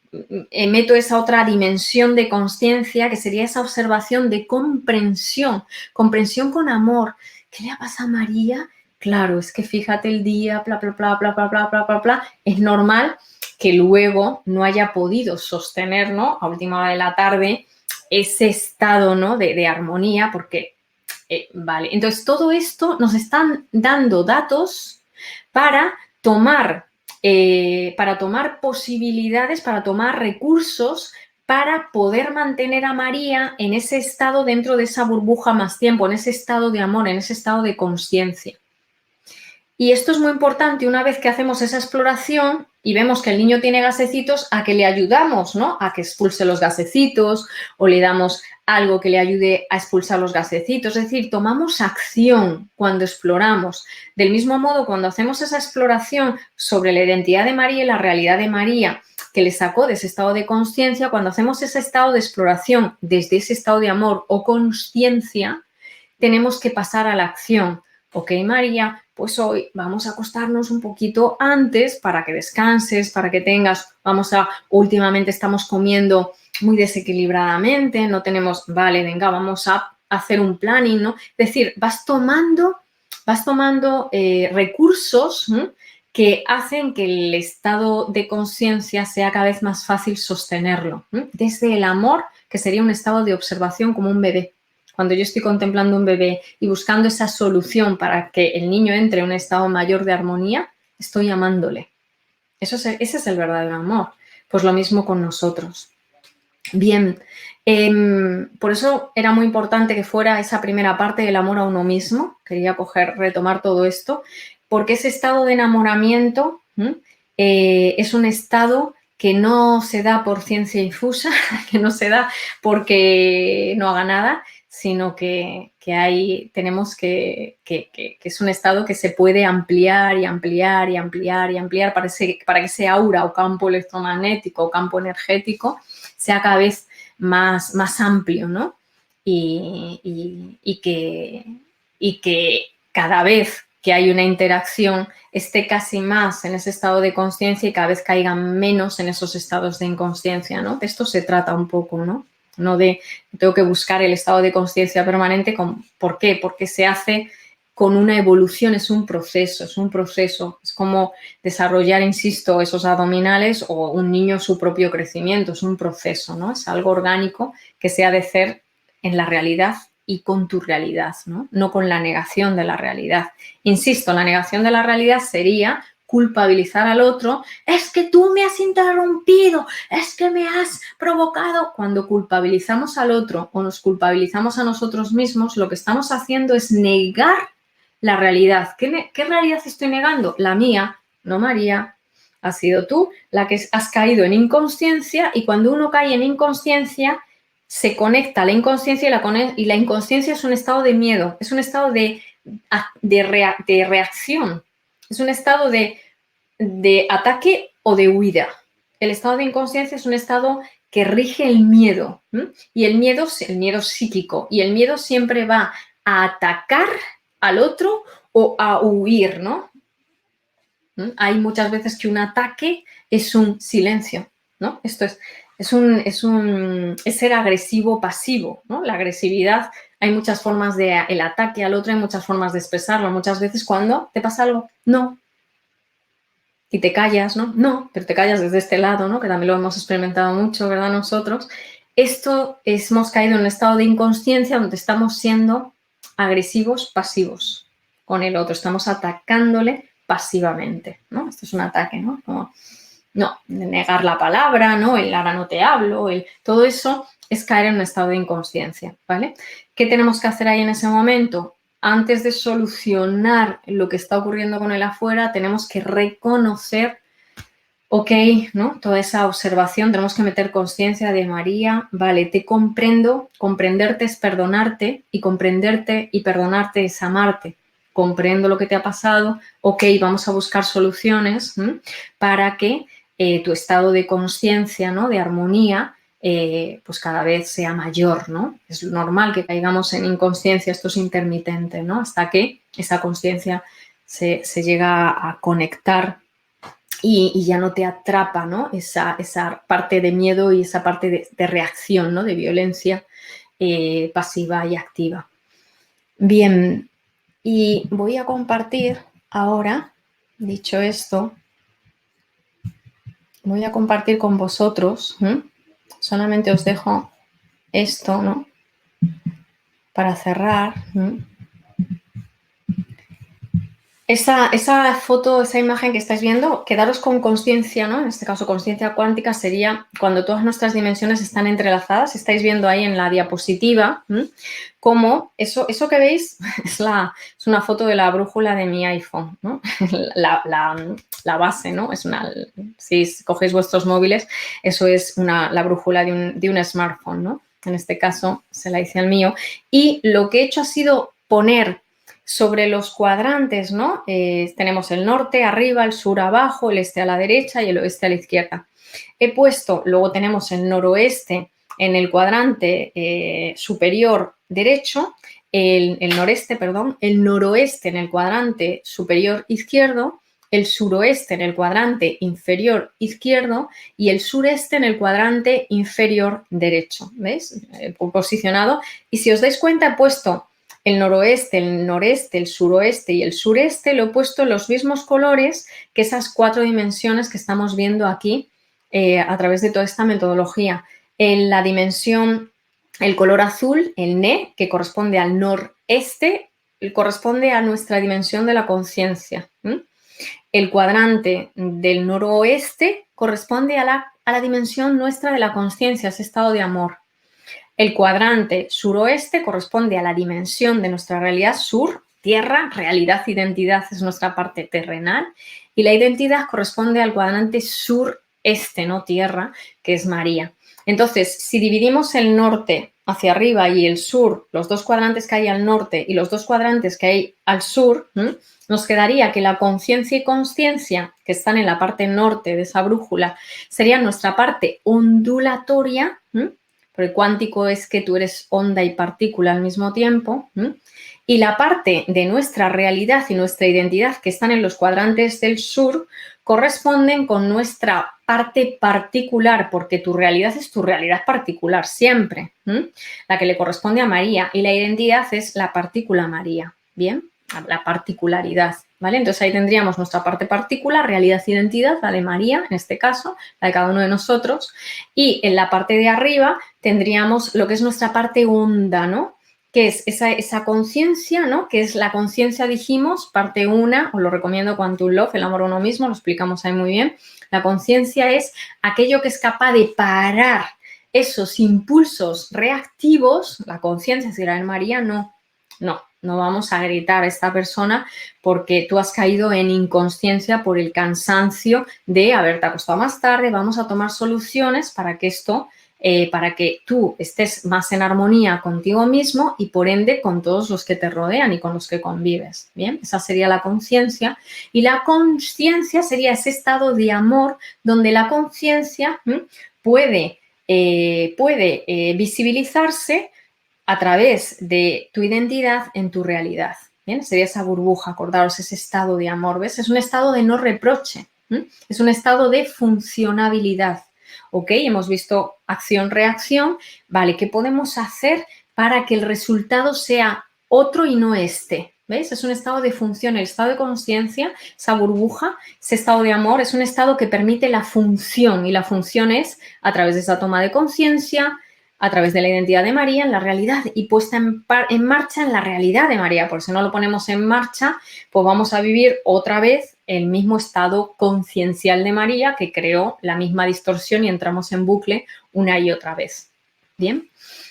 Meto esa otra dimensión de conciencia que sería esa observación de comprensión con amor. ¿Qué le ha pasado a María? Claro, es que fíjate el día, bla, bla, bla, bla, bla, bla, bla, bla, bla. Es normal que luego no haya podido sostener, ¿no? A última hora de la tarde ese estado, ¿no? de armonía, porque, vale, entonces todo esto nos están dando datos para tomar posibilidades, para tomar recursos para poder mantener a María en ese estado dentro de esa burbuja más tiempo, en ese estado de amor, en ese estado de conciencia. Y esto es muy importante una vez que hacemos esa exploración y vemos que el niño tiene gasecitos, a que le ayudamos, ¿no? A que expulse los gasecitos o le damos algo que le ayude a expulsar los gasecitos. Es decir, tomamos acción cuando exploramos. Del mismo modo, cuando hacemos esa exploración sobre la identidad de María y la realidad de María, que le sacó de ese estado de conciencia, cuando hacemos ese estado de exploración desde ese estado de amor o conciencia, tenemos que pasar a la acción. Ok, María, pues hoy vamos a acostarnos un poquito antes para que descanses, para que tengas, últimamente estamos comiendo muy desequilibradamente, no tenemos, vale, venga, vamos a hacer un planning, ¿no? Es decir, vas tomando recursos que hacen que el estado de conciencia sea cada vez más fácil sostenerlo, desde el amor, que sería un estado de observación como un bebé. cuando yo estoy contemplando un bebé y buscando esa solución para que el niño entre en un estado mayor de armonía, estoy amándole. Ese es el verdadero amor. Pues lo mismo con nosotros. Bien, por eso era muy importante que fuera esa primera parte del amor a uno mismo. Quería retomar todo esto, porque ese estado de enamoramiento es un estado que no se da por ciencia infusa, que no se da porque no haga nada, sino que tenemos que es un estado que se puede ampliar y ampliar y ampliar y ampliar para que ese aura o campo electromagnético o campo energético sea cada vez más amplio, ¿no? Y que cada vez que hay una interacción esté casi más en ese estado de conciencia y cada vez caiga menos en esos estados de inconsciencia, ¿no? De esto se trata un poco, ¿no? No de tengo que buscar el estado de conciencia permanente. ¿Por qué? Porque se hace con una evolución, es un proceso. Es como desarrollar, insisto, esos abdominales o un niño su propio crecimiento, es un proceso, ¿no? Es algo orgánico que se ha de hacer en la realidad y con tu realidad, ¿no? No con la negación de la realidad. Insisto, la negación de la realidad sería culpabilizar al otro, es que tú me has interrumpido, es que me has provocado. Cuando culpabilizamos al otro o nos culpabilizamos a nosotros mismos, lo que estamos haciendo es negar la realidad. ¿Qué realidad estoy negando? La mía, no María. Has sido tú la que has caído en inconsciencia, y cuando uno cae en inconsciencia, se conecta a la inconsciencia y la inconsciencia es un estado de miedo, es un estado de reacción, es un estado de ataque o de huida. El estado de inconsciencia es un estado que rige el miedo, y el miedo psíquico, y el miedo siempre va a atacar al otro o a huir, ¿no? Hay muchas veces que un ataque es un silencio, ¿no? Esto es ser agresivo pasivo, ¿no? La agresividad, hay muchas formas el ataque al otro, hay muchas formas de expresarlo. Muchas veces cuando te pasa algo, no. Y te callas, ¿no? No, pero te callas desde este lado, ¿no? Que también lo hemos experimentado mucho, ¿verdad? Nosotros. Hemos caído en un estado de inconsciencia donde estamos siendo agresivos pasivos con el otro. Estamos atacándole pasivamente, ¿no? Esto es un ataque, ¿no? No, negar la palabra, ¿no? El ahora no te hablo, todo eso es caer en un estado de inconsciencia, ¿vale? ¿Qué tenemos que hacer ahí en ese momento? Antes de solucionar lo que está ocurriendo con el afuera, tenemos que reconocer, ok, ¿no? Toda esa observación, tenemos que meter conciencia de María, vale, te comprendo, comprenderte es perdonarte, y comprenderte y perdonarte es amarte. Comprendo lo que te ha pasado, ok, vamos a buscar soluciones para que tu estado de conciencia, ¿no? De armonía, pues cada vez sea mayor, ¿no? Es normal que caigamos en inconsciencia, esto es intermitente, ¿no? Hasta que esa conciencia se llega a conectar y ya no te atrapa, ¿no? Esa parte de miedo y esa parte de reacción, ¿no? De violencia pasiva y activa. Bien, y voy a compartir ahora, dicho esto, voy a compartir con vosotros, solamente os dejo esto, ¿no? Para cerrar. Esa foto, esa imagen que estáis viendo, quedaros con conciencia, ¿no? En este caso, conciencia cuántica sería cuando todas nuestras dimensiones están entrelazadas. Estáis viendo ahí en la diapositiva cómo eso que veis es una foto de la brújula de mi iPhone, ¿no? La base, ¿no? Si cogéis vuestros móviles, eso es la brújula de un smartphone, ¿no? En este caso se la hice al mío. Y lo que he hecho ha sido poner sobre los cuadrantes, ¿no? Tenemos el norte arriba, el sur abajo, el este a la derecha y el oeste a la izquierda. He puesto, luego tenemos el noroeste en el cuadrante superior derecho, el noroeste en el cuadrante superior izquierdo, el suroeste en el cuadrante inferior izquierdo y el sureste en el cuadrante inferior derecho. ¿Veis? Posicionado. Y si os dais cuenta, he puesto el noroeste, el noreste, el suroeste y el sureste, lo he puesto en los mismos colores que esas 4 dimensiones que estamos viendo aquí a través de toda esta metodología. En la dimensión El color azul, el Ne, que corresponde al noreste, corresponde a nuestra dimensión de la conciencia. El cuadrante del noroeste corresponde a la dimensión nuestra de la conciencia, ese estado de amor. El cuadrante suroeste corresponde a la dimensión de nuestra realidad sur, tierra, realidad, identidad es nuestra parte terrenal. Y la identidad corresponde al cuadrante sureste, no tierra, que es María. Entonces, si dividimos el norte hacia arriba y el sur, los dos cuadrantes que hay al norte y los dos cuadrantes que hay al sur, nos quedaría que la conciencia y consciencia, que están en la parte norte de esa brújula, serían nuestra parte ondulatoria, porque cuántico es que tú eres onda y partícula al mismo tiempo, y la parte de nuestra realidad y nuestra identidad, que están en los cuadrantes del sur, corresponden con nuestra parte particular, porque tu realidad es tu realidad particular siempre, la que le corresponde a María, y la identidad es la partícula María, ¿bien? La particularidad, ¿vale? Entonces ahí tendríamos nuestra parte particular, realidad, identidad, la de María, en este caso, la de cada uno de nosotros, y en la parte de arriba tendríamos lo que es nuestra parte onda, ¿no? Que es esa conciencia, ¿no? Que es la conciencia, dijimos, parte 1, os lo recomiendo, Quantum Love, el amor a uno mismo, lo explicamos ahí muy bien. La conciencia es aquello que es capaz de parar esos impulsos reactivos. La conciencia, si era en María, no vamos a gritar a esta persona porque tú has caído en inconsciencia por el cansancio de haberte acostado más tarde. Vamos a tomar soluciones para que esto... para que tú estés más en armonía contigo mismo y por ende con todos los que te rodean y con los que convives. Bien, esa sería la conciencia. Y la consciencia sería ese estado de amor donde la conciencia puede visibilizarse a través de tu identidad en tu realidad. Bien, sería esa burbuja, acordaros, ese estado de amor, ¿ves? Es un estado de no reproche, es un estado de funcionabilidad. Ok, hemos visto acción-reacción. Vale, ¿qué podemos hacer para que el resultado sea otro y no este? ¿Veis? Es un estado de función, el estado de conciencia, esa burbuja, ese estado de amor, es un estado que permite la función y la función es a través de esa toma de conciencia, a través de la identidad de María en la realidad y puesta en marcha en la realidad de María, porque si no lo ponemos en marcha, pues vamos a vivir otra vez el mismo estado conciencial de María que creó la misma distorsión y entramos en bucle una y otra vez. Bien,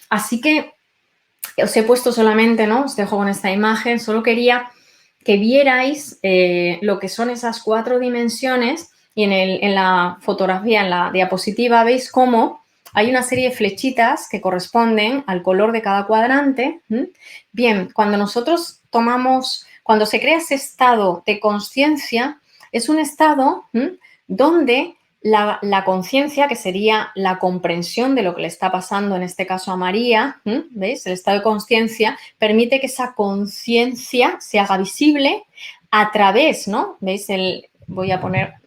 así que os he puesto solamente, ¿no? Os dejo con esta imagen, solo quería que vierais lo que son esas 4 dimensiones y en la fotografía, en la diapositiva, veis cómo hay una serie de flechitas que corresponden al color de cada cuadrante. Bien, cuando nosotros cuando se crea ese estado de conciencia, es un estado donde la conciencia, que sería la comprensión de lo que le está pasando, en este caso a María, ¿veis? El estado de conciencia permite que esa conciencia se haga visible a través, ¿no? ¿Veis?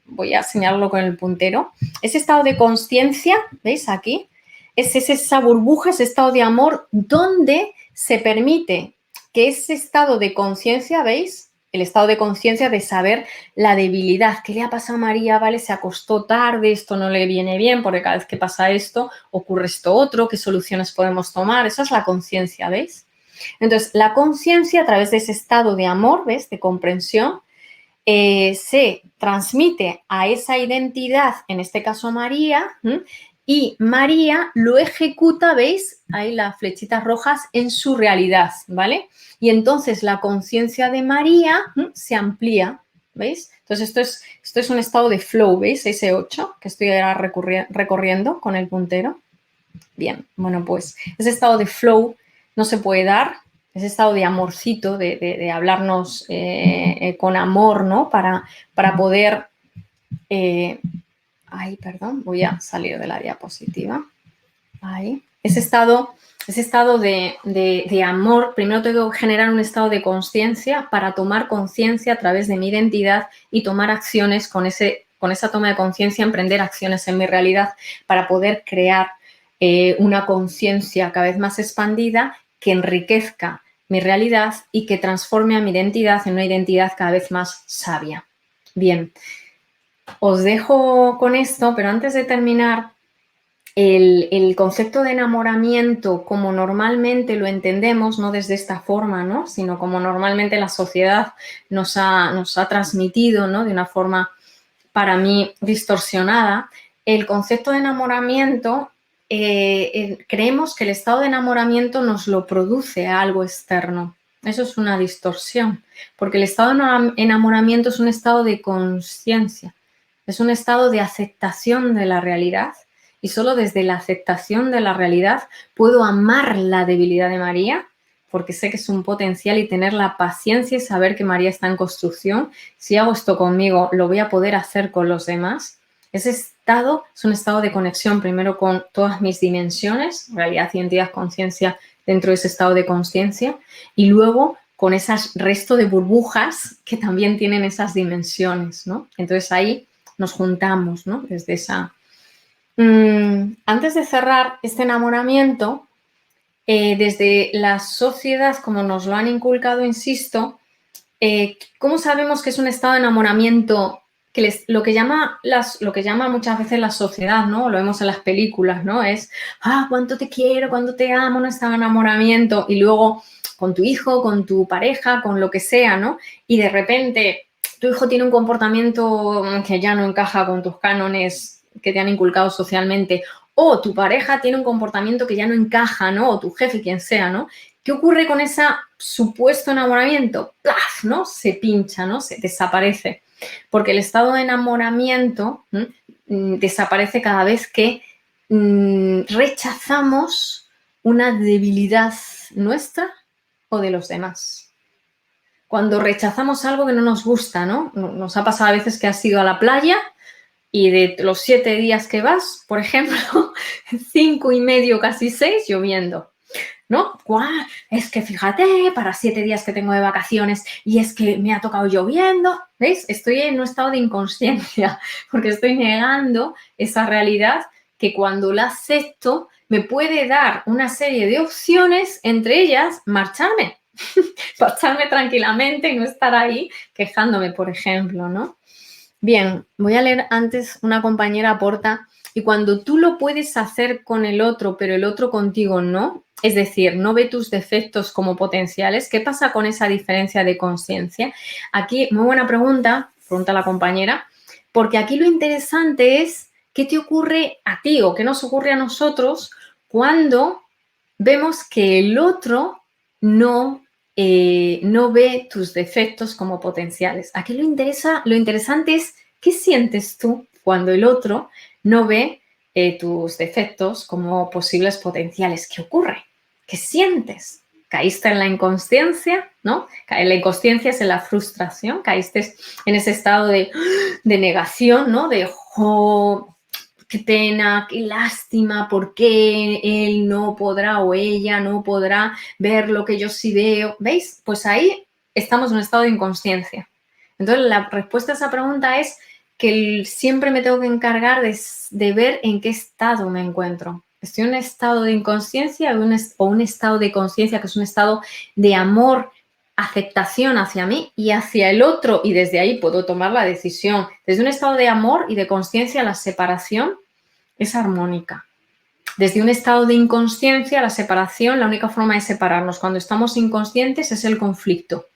Voy a señalarlo con el puntero. Ese estado de conciencia, ¿veis aquí? Es esa burbuja, ese estado de amor donde se permite que ese estado de conciencia, ¿veis? El estado de conciencia de saber la debilidad. ¿Qué le ha pasado a María? ¿Vale? Se acostó tarde, esto no le viene bien porque cada vez que pasa esto ocurre esto otro, ¿qué soluciones podemos tomar? Esa es la conciencia, ¿veis? Entonces, la conciencia a través de ese estado de amor, ¿ves? De comprensión, se transmite a esa identidad, en este caso María, y María lo ejecuta, ¿veis? Ahí las flechitas rojas en su realidad, ¿vale? Y entonces la conciencia de María se amplía, ¿veis? Entonces esto es un estado de flow, ¿veis? Ese 8 que estoy ahora recorriendo con el puntero. Bien, bueno, pues ese estado de flow no se puede dar, ese estado de amorcito, de hablarnos con amor, ¿no? Para poder... ay, perdón, voy a salir de la diapositiva. Ahí. Ese estado de amor, primero tengo que generar un estado de conciencia para tomar conciencia a través de mi identidad y tomar acciones con esa toma de conciencia, emprender acciones en mi realidad para poder crear una conciencia cada vez más expandida que enriquezca mi realidad y que transforme a mi identidad en una identidad cada vez más sabia. Bien, os dejo con esto, pero antes de terminar, el concepto de enamoramiento, como normalmente lo entendemos, no desde esta forma, ¿no? Sino como normalmente la sociedad nos ha transmitido, ¿no? De una forma, para mí, distorsionada, el concepto de enamoramiento, creemos que el estado de enamoramiento nos lo produce algo externo. Eso es una distorsión, porque el estado de enamoramiento es un estado de conciencia, es un estado de aceptación de la realidad, y solo desde la aceptación de la realidad puedo amar la debilidad de María, porque sé que es un potencial, y tener la paciencia y saber que María está en construcción. Si hago esto conmigo, lo voy a poder hacer con los demás. Ese estado es un estado de conexión primero con todas mis dimensiones, realidad, identidad, conciencia, dentro de ese estado de conciencia, y luego con esas resto de burbujas que también tienen esas dimensiones, ¿no? Entonces ahí nos juntamos, ¿no? Desde esa... Antes de cerrar este enamoramiento, desde la sociedad, como nos lo han inculcado, insisto, ¿cómo sabemos que es un estado de enamoramiento? Lo que llama muchas veces la sociedad, ¿no? Lo vemos en las películas, ¿no? Es, cuánto te quiero, cuánto te amo, un estado de enamoramiento. Y luego con tu hijo, con tu pareja, con lo que sea, ¿no? Y de repente tu hijo tiene un comportamiento que ya no encaja con tus cánones que te han inculcado socialmente, o tu pareja tiene un comportamiento que ya no encaja, ¿no? O tu jefe, quien sea, ¿no? ¿Qué ocurre con ese supuesto enamoramiento? ¡Plaf! ¿No? Se pincha, ¿no? Se desaparece. Porque el estado de enamoramiento desaparece cada vez que rechazamos una debilidad nuestra o de los demás. Cuando rechazamos algo que no nos gusta, ¿no? Nos ha pasado a veces que has ido a la playa y de los 7 días que vas, por ejemplo, 5 y medio, casi 6, lloviendo, ¿no? ¡Guau! Es que fíjate, para 7 días que tengo de vacaciones y es que me ha tocado lloviendo. ¿Veis? Estoy en un estado de inconsciencia porque estoy negando esa realidad que cuando la acepto me puede dar una serie de opciones, entre ellas marcharme. Marcharme tranquilamente y no estar ahí quejándome, por ejemplo, ¿no? Bien, voy a leer antes, una compañera aporta, y cuando tú lo puedes hacer con el otro, pero el otro contigo no, es decir, no ve tus defectos como potenciales, ¿qué pasa con esa diferencia de conciencia? Aquí, muy buena pregunta la compañera, porque aquí lo interesante es qué te ocurre a ti o qué nos ocurre a nosotros cuando vemos que el otro no ve tus defectos como potenciales. Aquí lo interesante es qué sientes tú cuando el otro no ve tus defectos como posibles potenciales. ¿Qué ocurre? ¿Qué sientes? Caíste en la inconsciencia, ¿no? La inconsciencia es en la frustración, caíste en ese estado de negación, ¿no? De, qué pena, qué lástima, ¿por qué él no podrá o ella no podrá ver lo que yo sí veo? ¿Veis? Pues ahí estamos en un estado de inconsciencia. Entonces, la respuesta a esa pregunta es que siempre me tengo que encargar de ver en qué estado me encuentro. ¿Estoy en un estado de inconsciencia o un estado de conciencia que es un estado de amor, aceptación hacia mí y hacia el otro? Y desde ahí puedo tomar la decisión. Desde un estado de amor y de conciencia, la separación es armónica. Desde un estado de inconsciencia, la separación, la única forma de separarnos cuando estamos inconscientes es el conflicto.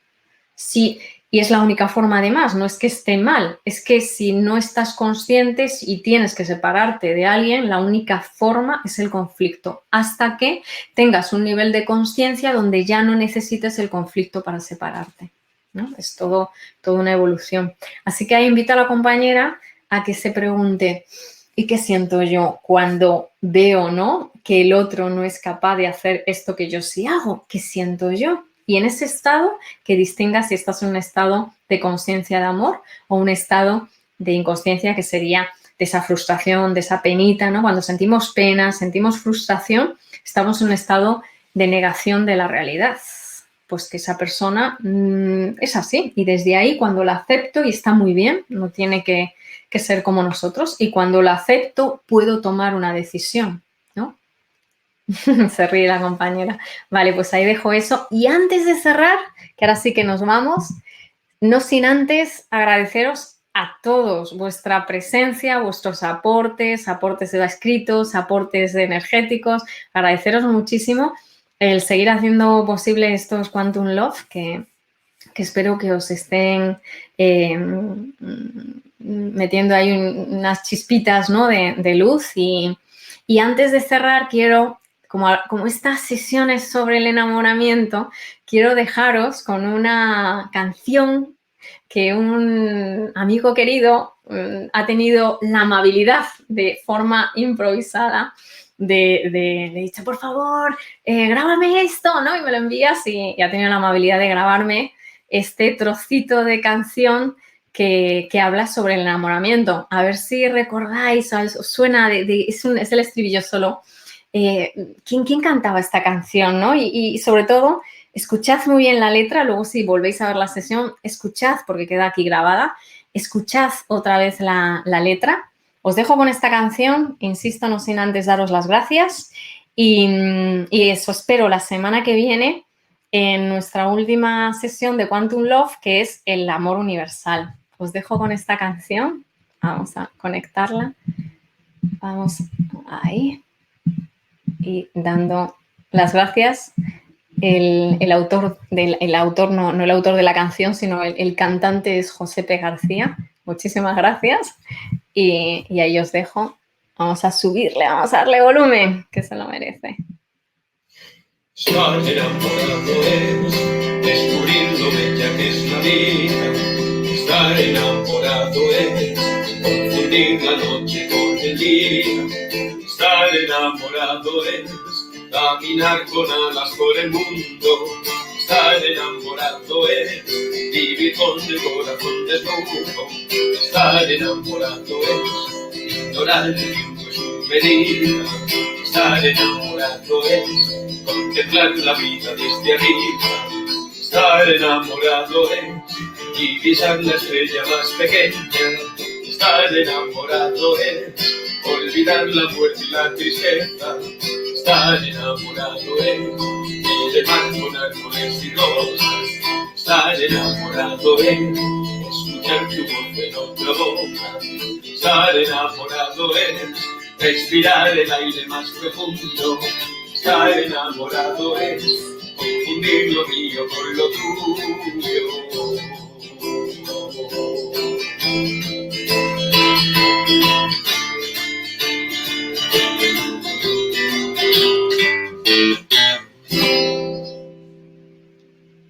Sí, y es la única forma además, no es que esté mal, es que si no estás consciente y tienes que separarte de alguien, la única forma es el conflicto, hasta que tengas un nivel de conciencia donde ya no necesites el conflicto para separarte, ¿no? Es toda una evolución. Así que ahí invito a la compañera a que se pregunte, ¿y qué siento yo cuando veo, ¿no?, que el otro no es capaz de hacer esto que yo sí hago? ¿Qué siento yo? Y en ese estado, que distingas si estás en un estado de conciencia de amor o un estado de inconsciencia, que sería de esa frustración, de esa penita, ¿no? Cuando sentimos pena, sentimos frustración, estamos en un estado de negación de la realidad. Pues que esa persona es así. Y desde ahí, cuando la acepto, y está muy bien, no tiene que ser como nosotros, y cuando la acepto, puedo tomar una decisión, ¿no? Se ríe la compañera. Vale, pues ahí dejo eso. Y antes de cerrar, que ahora sí que nos vamos, no sin antes agradeceros a todos vuestra presencia, vuestros aportes de escritos, aportes de energéticos. Agradeceros muchísimo el seguir haciendo posible estos Quantum Love, que espero que os estén metiendo ahí unas chispitas, ¿no?, de luz. Y antes de cerrar, quiero, como estas sesiones sobre el enamoramiento, quiero dejaros con una canción que un amigo querido ha tenido la amabilidad de forma improvisada de dicho, por favor, grábame esto, ¿no? Y me lo envías y ha tenido la amabilidad de grabarme este trocito de canción que habla sobre el enamoramiento. A ver si recordáis, os suena, es el estribillo solo. ¿Quién cantaba esta canción, no? Y sobre todo, escuchad muy bien la letra, luego si volvéis a ver la sesión, escuchad, porque queda aquí grabada, escuchad otra vez la letra. Os dejo con esta canción, insisto, no sin antes daros las gracias y eso espero la semana que viene en nuestra última sesión de Quantum Love, que es el amor universal. Os dejo con esta canción, vamos a conectarla, vamos ahí y dando las gracias. El autor, no el autor de la canción, sino el cantante es Josepe García. Muchísimas gracias y ahí os dejo. Vamos a subirle, vamos a darle volumen, que se lo merece. Estar enamorado es descubrir lo bella que es la vida. Estar enamorado es confundir la noche con el día. Estar enamorado es caminar con alas por el mundo. Estar enamorado es vivir con el corazón desnudo. Estar enamorado es ignorar el tiempo y su medida. Estar enamorado es contemplar la vida desde arriba. Estar enamorado es divisar la estrella más pequeña. Estar enamorado es olvidar la muerte y la tristeza. Estar enamorado es el mar con árboles y rosas. Estar enamorado es escuchar tu voz en otra boca. Estar enamorado es respirar el aire más profundo. Estar enamorado es confundir lo mío con lo tuyo.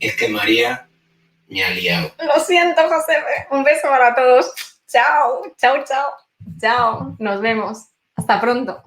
Es que María me ha liado. Lo siento, José. Un beso para todos. Chao, chao, chao. Chao. Nos vemos. Hasta pronto.